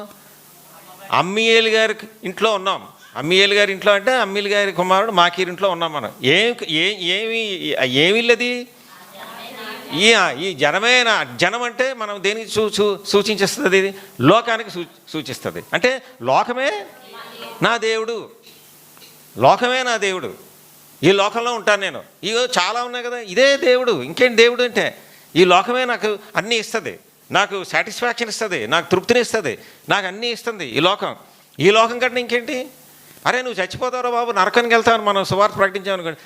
అమ్మీయేలు గారి ఇంట్లో ఉన్నాం. అమ్మీయేలు గారి ఇంట్లో అంటే అమ్మీలు గారి కుమారుడు మాకీరు ఇంట్లో ఉన్నాం మనం. ఏమిల్లది? ఈ జనమైన జనం అంటే మనం దేనికి సూచించేస్తుంది? ఇది లోకానికి సూచిస్తుంది. అంటే లోకమే నా దేవుడు, లోకమే నా దేవుడు, ఈ లోకంలో ఉంటాను నేను. ఇగో చాలా ఉన్నాయి కదా, ఇదే దేవుడు. ఇంకేంటి దేవుడు అంటే? ఈ లోకమే నాకు అన్నీ ఇస్తుంది, నాకు సాటిస్ఫాక్షన్ ఇస్తుంది, నాకు తృప్తిని ఇస్తుంది, నాకు అన్నీ ఇస్తుంది ఈ లోకం. ఈ లోకం కంటే ఇంకేంటి? అరే నువ్వు చచ్చిపోతావురా బాబు, నరకానికి వెళ్తావని మనం సువార్త ప్రకటించామనుకోండి.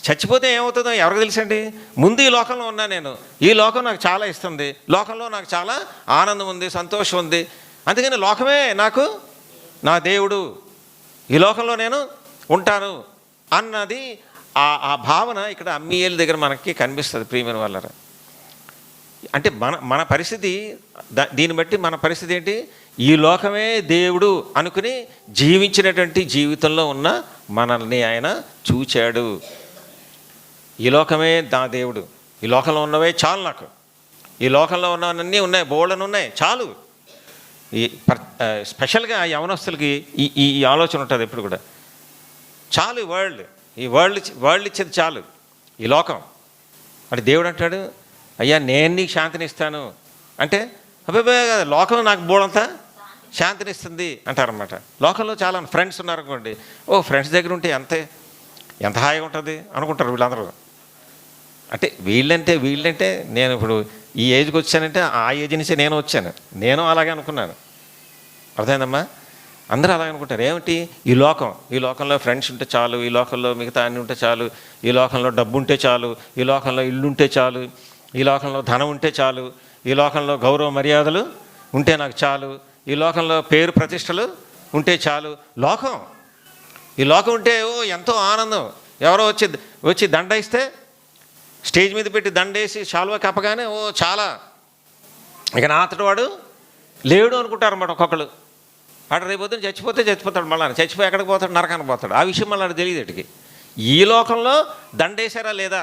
చచ్చిపోతే ఏమవుతుందో ఎవరికి తెలుసండి? ముందు ఈ లోకంలో ఉన్నా నేను, ఈ లోకం నాకు చాలా ఇస్తుంది, లోకంలో నాకు చాలా ఆనందం ఉంది, సంతోషం ఉంది, అందుకని లోకమే నాకు నా దేవుడు, ఈ లోకంలో నేను ఉంటాను అన్నది ఆ భావన ఇక్కడ అమ్మీయేలు దగ్గర మనకి కనిపిస్తుంది. ప్రియమైన వాళ్ళరా, అంటే మన పరిస్థితి దీన్ని బట్టి మన పరిస్థితి ఏంటి? ఈ లోకమే దేవుడు అనుకుని జీవించినటువంటి జీవితంలో ఉన్న మనల్ని ఆయన చూచాడు. ఈ లోకమే నా దేవుడు, ఈ లోకంలో ఉన్నవే చాలు, నాకు ఈ లోకంలో ఉన్నవన్నీ ఉన్నాయి, బోళ్ళను ఉన్నాయి, చాలు. ఈ స్పెషల్గా యవనస్తులకి ఈ ఆలోచన ఉంటుంది ఎప్పుడు కూడా. చాలు ఈ వరల్డ్ ఇచ్చేది చాలు, ఈ లోకం. అంటే దేవుడు అంటాడు, అయ్యా నేను నీకు శాంతిని ఇస్తాను అంటే, అబ్బాయి కదా లోకం నాకు బోడంతా శాంతినిస్తుంది అంటారనమాట. లోకంలో చాలా ఫ్రెండ్స్ ఉన్నారనుకోండి, ఫ్రెండ్స్ దగ్గర ఉంటే ఎంత హాయిగా ఉంటుంది అనుకుంటారు వీళ్ళందరూ. అంటే వీళ్ళంటే నేను ఇప్పుడు ఈ ఏజ్కి వచ్చానంటే ఆ ఏజ్ నుంచే నేను వచ్చాను, నేను అలాగే అనుకున్నాను. అర్థమైందమ్మా? అందరూ అలాగే అనుకుంటారు. ఏమిటి? ఈ లోకంలో ఫ్రెండ్స్ ఉంటే చాలు, ఈ లోకంలో మిగతా అన్నీ ఉంటే చాలు, ఈ లోకంలో డబ్బు ఉంటే చాలు, ఈ లోకంలో ఇల్లు ఉంటే చాలు, ఈ లోకంలో ధనం ఉంటే చాలు, ఈ లోకంలో గౌరవ మర్యాదలు ఉంటే నాకు చాలు, ఈ లోకంలో పేరు ప్రతిష్టలు ఉంటే చాలు. ఈ లోకం ఉంటే ఎంతో ఆనందం. ఎవరో వచ్చి దండ ఇస్తే, స్టేజ్ మీద పెట్టి దండేసి శాలువా కప్పగానే చాలా, ఇక నా అంతటి వాడు లేడు అనుకుంటారు అన్నమాట ఒక్కొక్కరు. అటు రేపొద్దున చచ్చిపోతాడు, మళ్ళీ చచ్చిపోయి ఎక్కడికి పోతాడు? నరకానికి పోతాడు. ఆ విషయం మళ్ళీ తెలియదు అటుకి. ఈ లోకంలో దండేశారా లేదా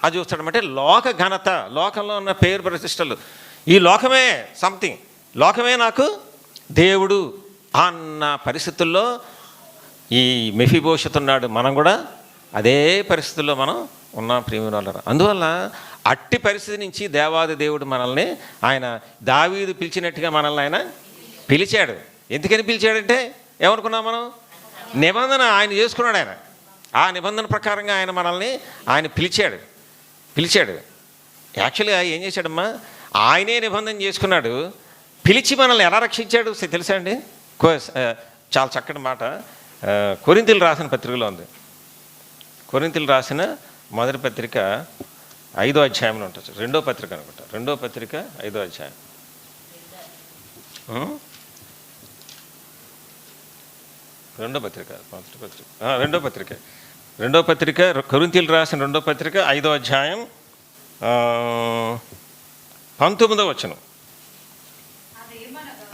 అది చూస్తాడమంటే లోక ఘనత, లోకంలో ఉన్న పేరు ప్రతిష్టలు, ఈ లోకమే సంథింగ్, లోకమే నాకు దేవుడు అన్న పరిస్థితుల్లో ఈ మెఫీబోషెతు ఉన్నాడు. మనం కూడా అదే పరిస్థితుల్లో మనం ఉన్నాం ప్రియమైన వాళ్ళరా. అందువల్ల అట్టి పరిస్థితి నుంచి దేవాది దేవుడు మనల్ని, ఆయన దావీదు పిలిచినట్టుగా మనల్ని ఆయన పిలిచాడు. ఎందుకని పిలిచాడంటే ఏమనుకున్నాం మనం? నిబంధన ఆయన చేసుకున్నాడు. ఆయన ఆ నిబంధన ప్రకారంగా ఆయన మనల్ని పిలిచాడు. యాక్చువల్గా ఏం చేశాడమ్మా? ఆయనే నిబంధన చేసుకున్నాడు, పిలిచి మనల్ని ఎలా రక్షించాడు తెలుసా అండి? చాలా చక్కటి మాట కొరింథీయులు రాసిన పత్రికలో ఉంది. కొరింథీయులు రాసిన మొదటి పత్రిక 5వ అధ్యాయంలో ఉంటుంది. 2వ పత్రిక అనుకుంటా, 2వ పత్రిక 5వ అధ్యాయం. రెండో పత్రిక కొరింథీయులు రాసిన 2వ పత్రిక 5వ అధ్యాయం 19వ వచనం.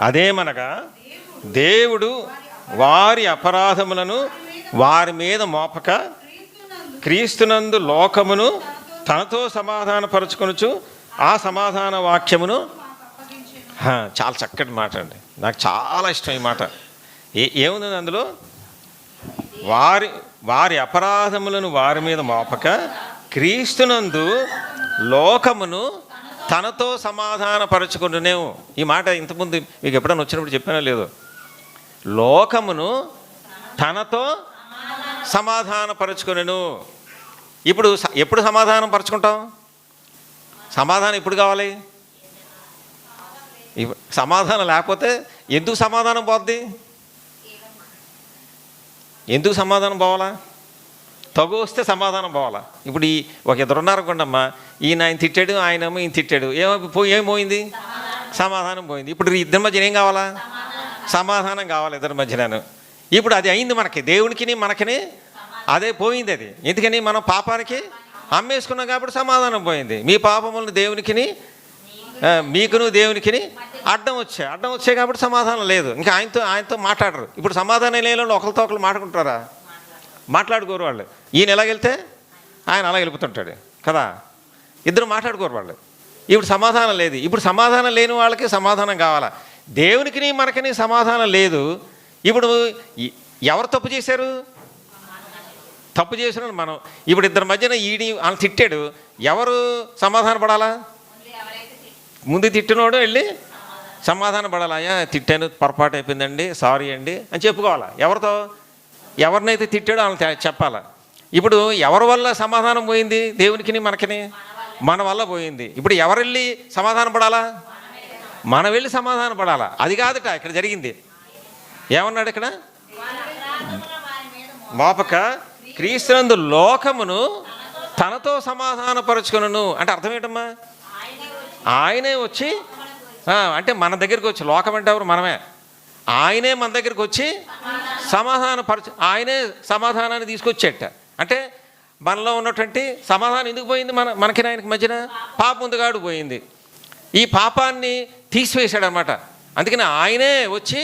అదేమనగా దేవుడు వారి అపరాధములను వారి మీద మోపక క్రీస్తునందు లోకమును తనతో సమాధానపరచుకొనుచు ఆ సమాధాన వాక్యమును చాలా చక్కటి మాట అండి, నాకు చాలా ఇష్టం ఈ మాట. ఏముంది అందులో? వారి అపరాధములను వారి మీద మోపక క్రీస్తునందు లోకమును తనతో సమాధానపరచుకుంటునేమో. ఈ మాట ఇంతకుముందు మీకు ఎప్పుడైనా వచ్చినప్పుడు చెప్పానో లేదో. లోకమును తనతో సమాధానపరచుకునేను. ఇప్పుడు ఎప్పుడు సమాధానం పరచుకుంటాం? సమాధానం ఎప్పుడు కావాలి? సమాధానం లేకపోతే ఎందుకు సమాధానం పోద్ది? ఎందుకు సమాధానం పోవాలా? తగు వస్తే సమాధానం పోవాలా? ఇప్పుడు ఒక ఇద్దరు ఉన్నారనుకోండమ్మా, ఆయన తిట్టాడు, ఆయనేమో ఈయన తిట్టాడు, ఏమోయింది? సమాధానం పోయింది. ఇప్పుడు ఇద్దరి మధ్యన ఏం కావాలా? సమాధానం కావాలి ఇద్దరి మధ్యన. ఇప్పుడు అది అయింది మనకి, దేవునికి మనకిని అదే పోయింది. అది ఎందుకని? మనం పాపానికి అమ్మేసుకున్నాం కాబట్టి సమాధానం పోయింది. మీ పాపములను దేవునికి, మీకును దేవునికి అడ్డం వచ్చాయి కాబట్టి సమాధానం లేదు. ఇంకా ఆయనతో మాట్లాడరు. ఇప్పుడు సమాధానం లేని ఒకరితో ఒకరు మాట్లాడుకుంటారా? మాట్లాడుకోరు వాళ్ళు. ఈయన ఎలా వెళ్తే ఆయన అలా వెళ్ళిపోతుంటాడు కదా, ఇద్దరు మాట్లాడుకోరు వాళ్ళు. ఇప్పుడు సమాధానం లేదు. ఇప్పుడు సమాధానం లేని వాళ్ళకి సమాధానం కావాలా? దేవునికి మనకి సమాధానం లేదు. ఇప్పుడు ఎవరు తప్పు చేశారు? తప్పు చేసిన మనం. ఇప్పుడు ఇద్దరి మధ్యన వాళ్ళు తిట్టాడు, ఎవరు సమాధాన పడాలా? ముందు తిట్టినోడు వెళ్ళి సమాధాన పడాలా? అయ్యా తిట్టాను, పొరపాటు అయిపోయిందండి, సారీ అండి అని చెప్పుకోవాలా. ఎవరితో? ఎవరినైతే తిట్టాడో వాళ్ళని చెప్పాలా. ఇప్పుడు ఎవరి వల్ల సమాధానం పోయింది? దేవునికి మనకిని మన వల్ల పోయింది. ఇప్పుడు ఎవరు వెళ్ళి సమాధానం పడాలా? మనం వెళ్ళి సమాధానం పడాలా. అది కాదుట ఇక్కడ జరిగింది. ఏమన్నాడు ఇక్కడ? మోపక క్రీస్తునందు లోకమును తనతో సమాధానపరచుకును. అంటే అర్థం ఏంటమ్మా? ఆయనే వచ్చి, అంటే మన దగ్గరికి వచ్చి, లోకం అంటే ఎవరు? మనమే. ఆయనే మన దగ్గరికి వచ్చి ఆయనే సమాధానాన్ని తీసుకొచ్చేట. అంటే మనలో ఉన్నటువంటి సమాధానం ఎందుకు పోయింది? మనకి ఆయనకి మధ్యన పాపం ముందుగాడు పోయింది. ఈ పాపాన్ని తీసివేశాడు అనమాట. అందుకని ఆయనే వచ్చి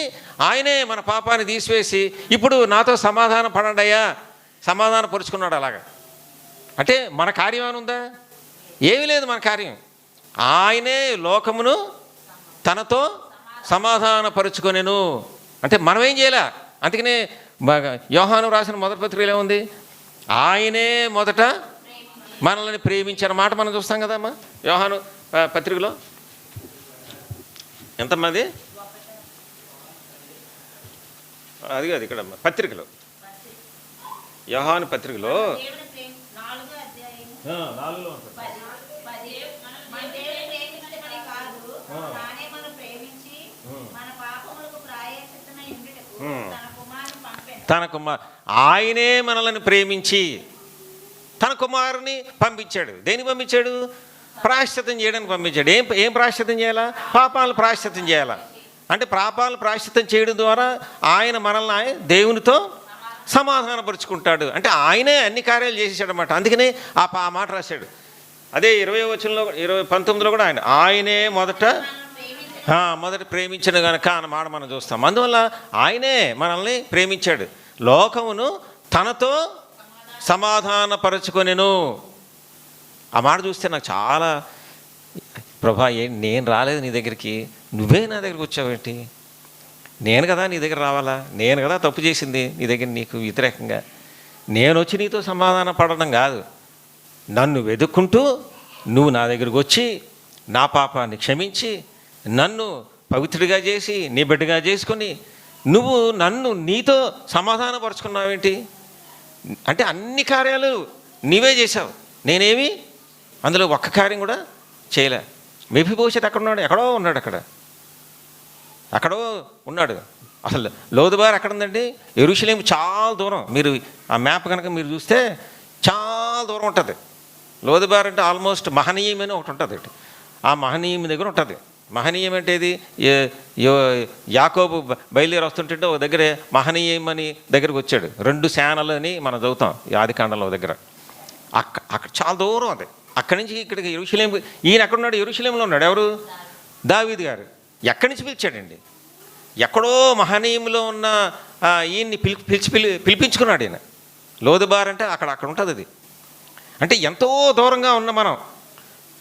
ఆయనే మన పాపాన్ని తీసివేసి ఇప్పుడు నాతో సమాధానం పడండియ్యా, సమాధానం పరుచుకున్నాడు. అలాగా అంటే మన కార్యం ఏమైనా ఉందా? ఏమీ లేదు మన కార్యం. ఆయనే లోకమును తనతో సమాధానపరుచుకొనెను. అంటే మనం ఏం చేయాలా? అందుకనే యోహాను రాసిన మొదటి పత్రికలో ఉంది, ఆయనే మొదట మనల్ని ప్రేమించిన మాట మనం చూస్తాం కదమ్మా. యోహాను పత్రికలో ఎంతమంది? అది కాదు ఇక్కడమ్మా, పత్రికలో, యోహాను పత్రికలో 4లో ఆయనే మనల్ని ప్రేమించి తన కుమారుని పంపించాడు. దేనికి పంపించాడు? ప్రాయశ్చిత్తం చేయడానికి పంపించాడు. ఏం ప్రాయశ్చిత్తం చేయాలా? పాపాలను ప్రాయశ్చిత్తం చేయాలా. అంటే పాపాలను ప్రాయశ్చిత్తం చేయడం ద్వారా ఆయన మనల్ని దేవునితో సమాధానపరుచుకుంటాడు. అంటే ఆయనే అన్ని కార్యాలు చేసేసాడు అన్నమాట. అందుకనే ఆ మాట రాశాడు. అదే 20వ వచనంలో 19లో కూడా ఆయనే మొదట ప్రేమించిన కనుక అన్న మాట మనం చూస్తాం. అందువల్ల ఆయనే మనల్ని ప్రేమించాడు. లోకమును తనతో సమాధానపరచుకొనెను. ఆ మాట చూస్తే నాకు చాలా, ప్రభా నేను రాలేదు నీ దగ్గరికి, నువ్వే నా దగ్గరికి వచ్చావేంటి? నేను కదా నీ దగ్గర రావాలా? నేను కదా తప్పు చేసింది నీ దగ్గర నీకు వ్యతిరేకంగా. నేను వచ్చి నీతో సమాధాన పడడం కాదు, నన్ను వెతుక్కుంటూ నువ్వు నా దగ్గరికి వచ్చి నా పాపాన్ని క్షమించి నన్ను పవిత్రుడిగా చేసి నీ బిడ్డగా చేసుకొని నువ్వు నన్ను నీతో సమాధానపరుచుకున్నావేంటి? అంటే అన్ని కార్యాలు నీవే చేశావు, నేనేమి అందులో ఒక్క కార్యం కూడా చేయలే. మెఫీబోషెత్ ఎక్కడ ఉన్నాడు? ఎక్కడో ఉన్నాడు, అక్కడో ఉన్నాడు. అసలు లోదుబార్ ఎక్కడ ఉందండి? యెరూషలేము చాలా దూరం. మీరు ఆ మ్యాప్ కనుక మీరు చూస్తే చాలా దూరం ఉంటుంది. లోదుబార్ అంటే ఆల్మోస్ట్ మహనీయం అని ఒకటి ఉంటుంది. ఆ మహనీయం దగ్గర ఉంటుంది. మహనీయం అంటే ఇది యాకోబు బయలుదేరి వస్తుంటే ఒక దగ్గర మహనీయం అని దగ్గరకు వచ్చాడు. 2 శానలు అని మనం చదువుతాం ఈ ఆదికాండంలో దగ్గర. అక్కడ చాలా దూరం అది. అక్కడి నుంచి ఇక్కడికి యెరూషలేం. ఈయన ఎక్కడున్నాడు? యెరూషలేంలో ఉన్నాడు. ఎవరు? దావీదు గారు. ఎక్కడి నుంచి పిలిచాడండి? ఎక్కడో మహనీయంలో ఉన్న ఈయన్ని పిలిపించుకున్నాడు ఈయన. లోదుబార్ అంటే అక్కడ ఉంటుంది అది. అంటే ఎంతో దూరంగా ఉన్న మనం,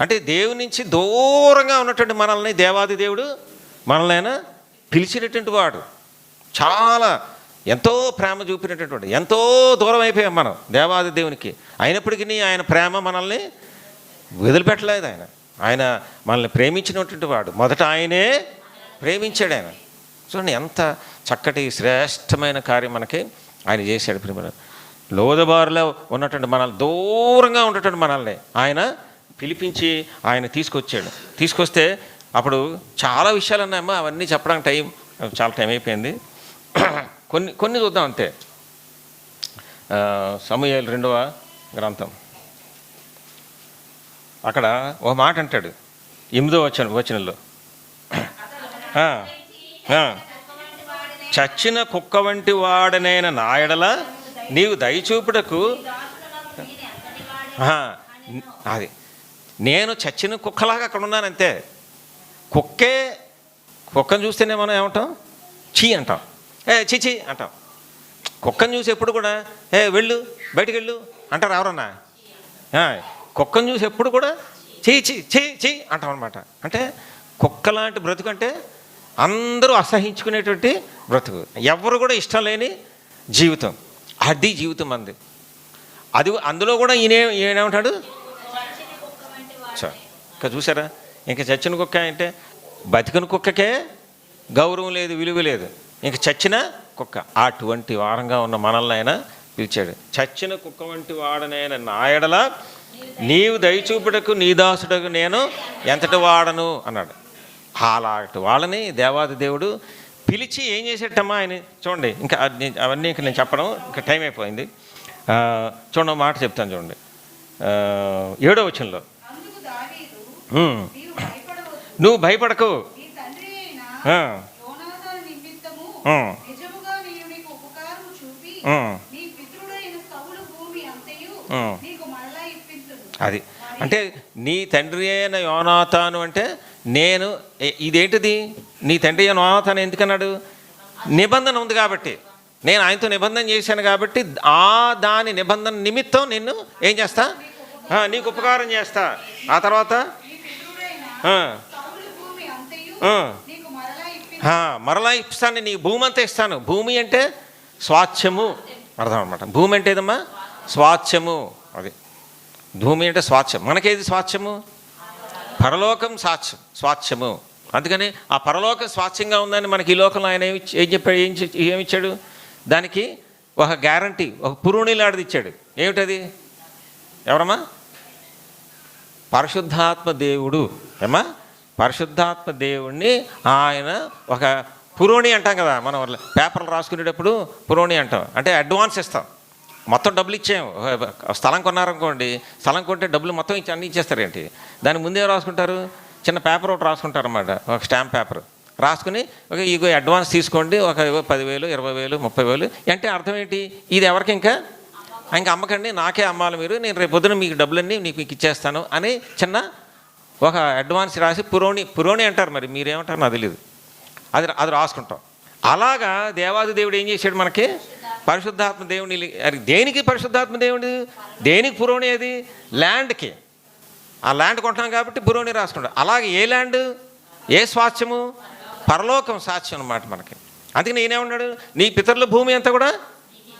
అంటే దేవుని నుంచి దూరంగా ఉన్నటువంటి మనల్ని దేవాది దేవుడు మనల్నైనా పిలిచినటువంటి వాడు. చాలా ఎంతో ప్రేమ చూపినటువంటి వాడు. ఎంతో దూరం అయిపోయాం మనం దేవాది దేవునికి. అయినప్పటికీ ఆయన ప్రేమ మనల్ని వదిలిపెట్టలేదు. ఆయన మనల్ని ప్రేమించినటువంటి వాడు. మొదట ఆయనే ప్రేమించాడు. ఆయన చూడండి ఎంత చక్కటి శ్రేష్టమైన కార్యం మనకి ఆయన చేశాడు. ప్రేమ లోదబారులో ఉన్నటువంటి మనల్ని, దూరంగా ఉన్నటువంటి మనల్ని ఆయన పిలిపించి ఆయన తీసుకొస్తే అప్పుడు చాలా విషయాలు ఉన్నాయమ్మా. అవన్నీ చెప్పడానికి చాలా టైం అయిపోయింది. కొన్ని చూద్దాం అంతే. సమూయేలు 2వ గ్రంథం అక్కడ ఒక మాట అంటాడు 8వ వచనంలో, చచ్చిన కుక్క వంటి వాడనైన నా ఎడల నీవు దయచూపుటకు, అది నేను చచ్చిన కుక్కలాగా అక్కడ ఉన్నానంతే. కుక్కను చూస్తేనే మనం ఏమంటాం? చీ అంటాం, చీ అంటాం. కుక్కను చూసి ఎప్పుడు కూడా వెళ్ళు, బయటికి వెళ్ళు అంటారు ఎవరన్నా? కుక్కను చూసి ఎప్పుడు కూడా చీ అంటాం అనమాట. అంటే కుక్క లాంటి బ్రతుకు అంటే అందరూ అసహించుకునేటువంటి బ్రతుకు, ఎవరు కూడా ఇష్టం లేని జీవితం. అది జీవితం అంది. అది అందులో కూడా ఈయనేమంటాడు? ఇంకా చూసారా, ఇంకా చచ్చిన కుక్క అంటే బతికిన కుక్కకే గౌరవం లేదు, విలువ లేదు. ఇంక చచ్చిన కుక్క. అటువంటి వారంగా ఉన్న మనల్ని ఆయన పిలిచాడు. చచ్చిన కుక్క వంటి వాడనైన నా ఎడల నీవు దయచూపుటకు నీ దాసుడకు నేను ఎంతటి వాడను అన్నాడు. అలాంటి వాళ్ళని దేవాది దేవుడు పిలిచి ఏం చేసేటమ్మా ఆయన. చూడండి, ఇంకా అవన్నీ ఇంకా నేను చెప్పడం ఇంకా టైం అయిపోయింది. చూడండి మాట చెప్తాను చూడండి. 7వ వచనంలో, నువ్వు భయపడకు, అది అంటే నీ తండ్రి అయిన యోనాతాను అంటే నేను, ఇదేంటిది నీ తండ్రి అయిన యోనాతాను ఎందుకన్నాడు? నిబంధన ఉంది కాబట్టి, నేను ఆయనతో నిబంధన చేశాను కాబట్టి దాని నిబంధన నిమిత్తం నిన్ను ఏం చేస్తా? నీకు ఉపకారం చేస్తా. ఆ తర్వాత మరలా ఇస్తాను, నీ భూమి అంతా ఇస్తాను. భూమి అంటే స్వాచ్ఛము అర్థం అనమాట. భూమి అంటే ఏదమ్మా? స్వాచ్ఛము. అది భూమి అంటే స్వాచ్ఛం. మనకేది స్వాచ్ఛము? పరలోకం స్వాచ్ఛము. అందుకని ఆ పరలోకం స్వాచ్ఛంగా ఉందని మనకి ఈ లోకంలో ఆయన ఏం చెప్పాడు? ఏమిచ్చాడు? దానికి ఒక గ్యారంటీ, ఒక పురుణిలాడిది ఇచ్చాడు. ఏమిటది? ఎవరమ్మా? పరిశుద్ధాత్మ దేవుడు. ఏమా? పరిశుద్ధాత్మ దేవుణ్ణి ఆయన ఒక పురోణి అంటాం కదా, మనం పేపర్లు రాసుకునేటప్పుడు పురోణి అంటాం. అంటే అడ్వాన్స్ ఇస్తాం, మొత్తం డబ్బులు ఇచ్చాము. స్థలం కొన్నారనుకోండి, స్థలం కొంటే డబ్బులు మొత్తం అన్నీ ఇచ్చేస్తారు. ఏంటి దాని ముందే రాసుకుంటారు? చిన్న పేపర్ ఒకటి రాసుకుంటారు అన్నమాట, ఒక స్టాంప్ పేపర్ రాసుకుని ఇగో అడ్వాన్స్ తీసుకోండి, ఒక 10,000, 20,000, 30,000. అంటే అర్థం ఏంటి? ఇది ఎవరికి ఇంకా అమ్మకండి, నాకే అమ్మాలి మీరు, నేను రేపు పొద్దున మీకు డబ్బులన్నీ మీకు ఇచ్చేస్తాను అని చిన్న ఒక అడ్వాన్స్ రాసి పురోణి అంటారు. మరి మీరేమంటారు నాకు తెలియదు. అది రాసుకుంటాం. అలాగా దేవాది దేవుడు ఏం చేశాడు మనకి? పరిశుద్ధాత్మ దేవుని. దేనికి పరిశుద్ధాత్మ దేవుడు? దేనికి పురోణి? అది ల్యాండ్కి. ఆ ల్యాండ్ కొంటాం కాబట్టి పురోణి రాసుకుంటాం. అలాగే ఏ ల్యాండ్, ఏ స్వాస్థ్యము? పరలోకం సాక్ష్యం అన్నమాట మనకి. అందుకని నేనేమన్నాడు? నీ పితరుల భూమి అంతా కూడా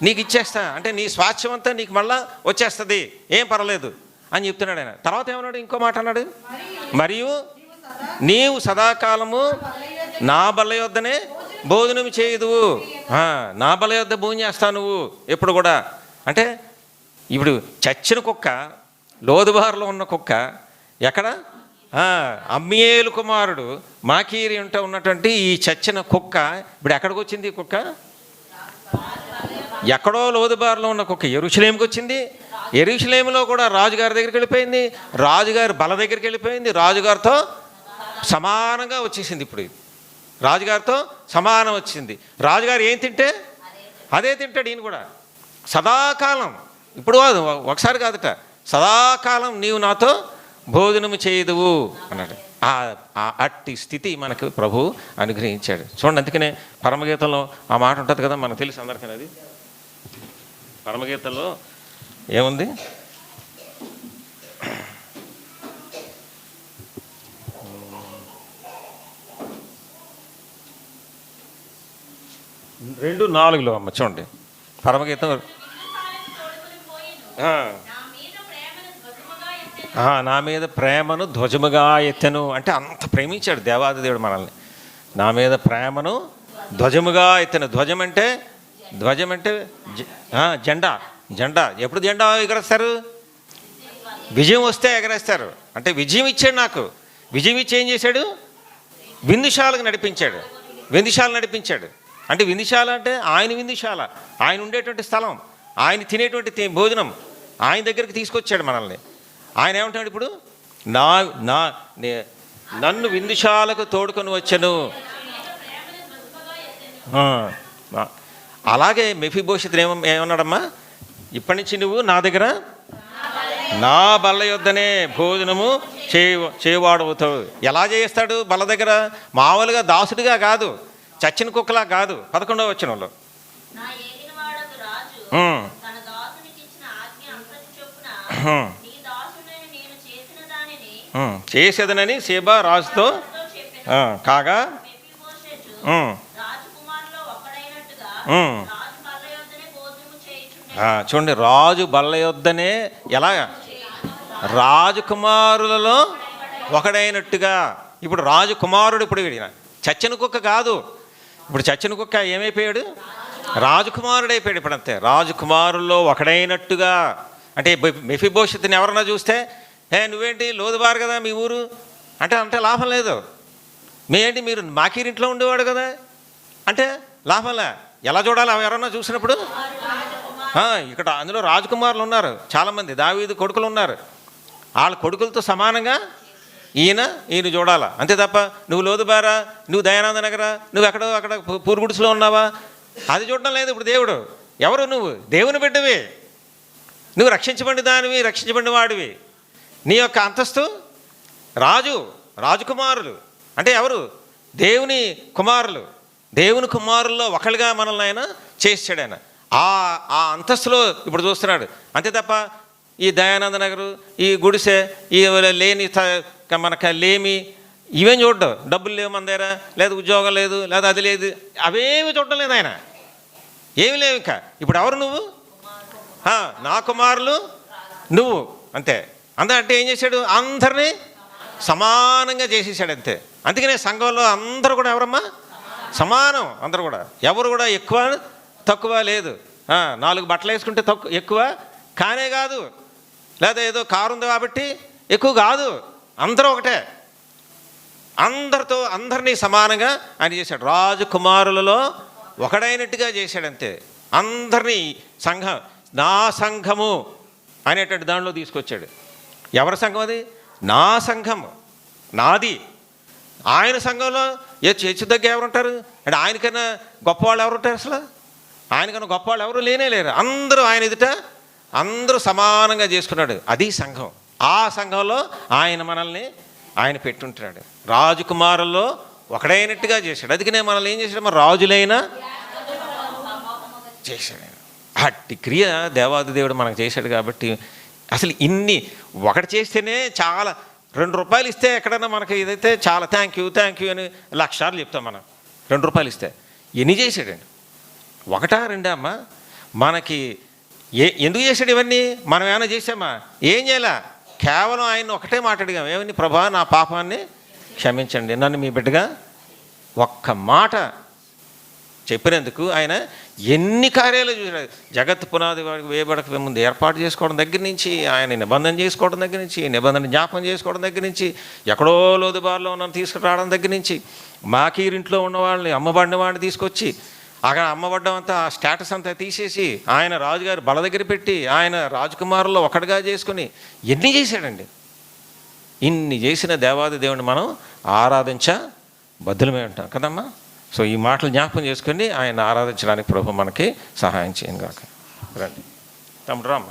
నీకు ఇచ్చేస్తా, అంటే నీ స్వాస్థ్యం అంతా నీకు మళ్ళా వచ్చేస్తుంది, ఏం పర్వాలేదు అని చెప్తున్నాడు ఆయన. తర్వాత ఏమన్నాడు? ఇంకో మాట అన్నాడు, మరియు నీవు సదాకాలము నా బల్ల యొద్దనే భోజనం చేయదువు. నా బల్ల యొద్ద భోజనం చేస్తావు నువ్వు ఎప్పుడు కూడా. అంటే ఇప్పుడు చచ్చిన కుక్క, లోదుబారులో ఉన్న కుక్క ఎక్కడ? అమ్మీయేలు కుమారుడు మాకీరి ఉన్నటువంటి ఈ చచ్చిన కుక్క ఇప్పుడు ఎక్కడికి వచ్చింది? ఈ కుక్క ఎక్కడో లోదుబారులో ఉన్న కుక్క యెరూషలేముకి వచ్చింది. యెరూషలేములో కూడా రాజుగారి దగ్గరికి వెళ్ళిపోయింది, రాజుగారి బల దగ్గరికి వెళ్ళిపోయింది, రాజుగారితో సమానంగా వచ్చేసింది. ఇప్పుడు రాజుగారితో సమానం వచ్చింది. రాజుగారు ఏం తింటే అదే తింటాడు ఈయన కూడా సదాకాలం. ఇప్పుడు ఒకసారి కాదట, సదాకాలం నీవు నాతో భోజనము చేయదువు అన్నాడు. అట్టి స్థితి మనకు ప్రభు అనుగ్రహించాడు. చూడండి, అందుకనే పరమగీతంలో ఆ మాట ఉంటుంది కదా, మనకు తెలుసు అందరికీ. అది పరమగీతంలో ఏముంది? 2:4 అమ్మ చూడండి. పరమగీతం నా మీద ప్రేమను ధ్వజముగా ఎత్తెను అంటే అంత ప్రేమించాడు దేవాది దేవుడు మనల్ని. నా మీద ప్రేమను ధ్వజముగా ఎత్తెను. ధ్వజం అంటే జెండా. జెండా ఎప్పుడు జెండా ఎగరేస్తారు? విజయం వస్తే ఎగరేస్తారు. అంటే విజయం ఇచ్చాడు నాకు. విజయం ఇచ్చి ఏం చేశాడు? విందుశాలకు నడిపించాడు. నడిపించాడు అంటే విందుశాల అంటే ఆయన విందుశాల, ఆయన ఉండేటువంటి స్థలం, ఆయన తినేటువంటి భోజనం, ఆయన దగ్గరికి తీసుకొచ్చాడు మనల్ని. ఆయన ఏమంటాడు ఇప్పుడు? నన్ను విందుశాలకు తోడుకొని వచ్చాను. అలాగే మెఫీబోషెతు ఏమన్నాడమ్మా? ఇప్పటి నుంచి నువ్వు నా దగ్గర నా బల్ల యొద్దనే భోజనము చేయవాడవుతావు. ఎలా చేస్తాడు బల్ల దగ్గర? మామూలుగా దాసుడిగా కాదు, చచ్చిన కుక్కలా కాదు. 11వ వచనంలో చేసేదనని సేబా రాజుతో కాగా చూడండి, రాజు బల్ల యొద్దనే ఎలా? రాజకుమారులలో ఒకడైనట్టుగా. ఇప్పుడు రాజకుమారుడు ఇప్పుడు చచ్చిన కుక్క కాదు. ఇప్పుడు చచ్చిన కుక్క ఏమైపోయాడు? రాజకుమారుడు అయిపోయాడు ఇప్పుడు. అంతే, రాజకుమారుల్లో ఒకడైనట్టుగా. అంటే మెఫీబోషెతుని ఎవరన్నా చూస్తే నువ్వేంటి లోదుబారు కదా మీ ఊరు అంటే లాభం లేదు. మీరు మాకీరింట్లో ఉండేవాడు కదా అంటే లాభంలే. ఎలా చూడాలి ఎవరన్నా చూసినప్పుడు? ఇక్కడ అందులో రాజకుమారులు ఉన్నారు చాలామంది, దావీదు కొడుకులు ఉన్నారు. వాళ్ళ కొడుకులతో సమానంగా ఈయన చూడాలా. అంతే తప్ప నువ్వు లోదుబారా, నువ్వు దయానంద నగరా, నువ్వు అక్కడ పూర్గుడిసులో ఉన్నావా, అది చూడడం లేదు. ఇప్పుడు దేవుడు ఎవరు? నువ్వు దేవుని బిడ్డవి, నువ్వు రక్షించబడిన దానివి, రక్షించబడిన వాడివి. నీ యొక్క అంతస్తు రాజకుమారులు అంటే ఎవరు? దేవుని కుమారులు. దేవుని కుమారుల్లో ఒకళ్ళుగా మనల్ని ఆయన చేసాడు. ఆయన ఆ అంతస్తులో ఇప్పుడు చూస్తున్నాడు. అంతే తప్ప ఈ దయానంద నగరు, ఈ గుడిసె, ఈ లేని మనకు లేమి, ఇవేం చూడడం. డబ్బులు లేవు మన దగ్గర, లేదా ఉద్యోగం లేదు, లేదా అది లేదు, అవేమి చూడడం లేదు ఆయన. ఏమి లేవు ఇంకా. ఇప్పుడు ఎవరు నువ్వు? నా కుమారులు నువ్వు. అంతే. అంటే ఏం చేశాడు? అందరినీ సమానంగా చేసేసాడు. అంతే. అందుకనే సంఘంలో అందరూ కూడా ఎవరమ్మా? సమానం. అందరూ కూడా, ఎవరు కూడా ఎక్కువ తక్కువ లేదు. 4 బట్టలు వేసుకుంటే ఎక్కువ కానే కాదు, లేదా ఏదో కారు ఉంది కాబట్టి ఎక్కువ కాదు. అందరూ ఒకటే. అందరినీ సమానంగా ఆయన చేశాడు. రాజకుమారులలో ఒకడైనట్టుగా చేశాడు. అంతే. అందరినీ నా సంఘము అనేటువంటి దానిలో తీసుకొచ్చాడు. ఎవరి సంఘం అది? నా సంఘము, నాది. ఆయన సంఘంలో హెచ్చు దగ్గర ఎవరుంటారు అంటే ఆయనకన్నా గొప్పవాళ్ళు ఎవరుంటారు? అసలు ఆయనకన్నా గొప్పవాళ్ళు ఎవరు లేరు. అందరూ ఆయన ఎదుట అందరూ సమానంగా చేసుకున్నాడు. అది సంఘం. ఆ సంఘంలో మనల్ని ఆయన పెట్టుంటున్నాడు. రాజకుమారుల్లో ఒకడైనట్టుగా చేశాడు. అందుకనే మనల్ని ఏం చేశాడు? మరి రాజులైనా చేశాడు. అట్టి క్రియ దేవాది దేవుడు మనకు చేశాడు. కాబట్టి అసలు ఇన్ని ఒకటి చేస్తేనే చాలా. 2 రూపాయలు ఇస్తే ఎక్కడన్నా మనకి ఇదైతే చాలా థ్యాంక్ యూ అని 1,00,000 సార్లు చెప్తాం మనం. 2 రూపాయలు ఇస్తే ఎన్ని చేశాడండి? 1, 2 అమ్మా? మనకి ఎందుకు చేశాడు ఇవన్నీ? మనం ఏమైనా చేసామా? ఏం చేయాలా? కేవలం ఆయన ఒకటే మాట్లాడిగాం. ఏమని? ప్రభా, నా పాపాన్ని క్షమించండి, నన్ను మీ బిడ్డగా. ఒక్క మాట చెప్పినందుకు ఆయన ఎన్ని కార్యాలు చూసాడు. జగత్తు పునాది వేయబడక ముందు ఏర్పాటు చేసుకోవడం దగ్గర నుంచి, ఆయన నిబంధన చేసుకోవడం దగ్గర నుంచి, నిబంధన జ్ఞాపకం చేసుకోవడం దగ్గర నుంచి, ఎక్కడో లోదుబారులో ఉన్న తీసుకురావడం దగ్గర నుంచి, మాకీరింట్లో ఉన్న వాళ్ళని, అమ్మబడిన వాడిని తీసుకొచ్చి అక్కడ అమ్మబడ్డం అంతా, ఆ స్టేటస్ అంతా తీసేసి ఆయన రాజుగారు బల దగ్గర పెట్టి ఆయన రాజకుమారుల్లో ఒకటిగా చేసుకుని ఎన్ని చేశాడండి. ఇన్ని చేసిన దేవాది దేవుని మనం ఆరాధించ బద్దులమే ఉంటాం కదమ్మా. సో ఈ మాటలు జ్ఞాపకం చేసుకుని ఆయన ఆరాధించడానికి ప్రభు మనకి సహాయం చేయను గాక. రండి తమ్ముడు రామ్మ.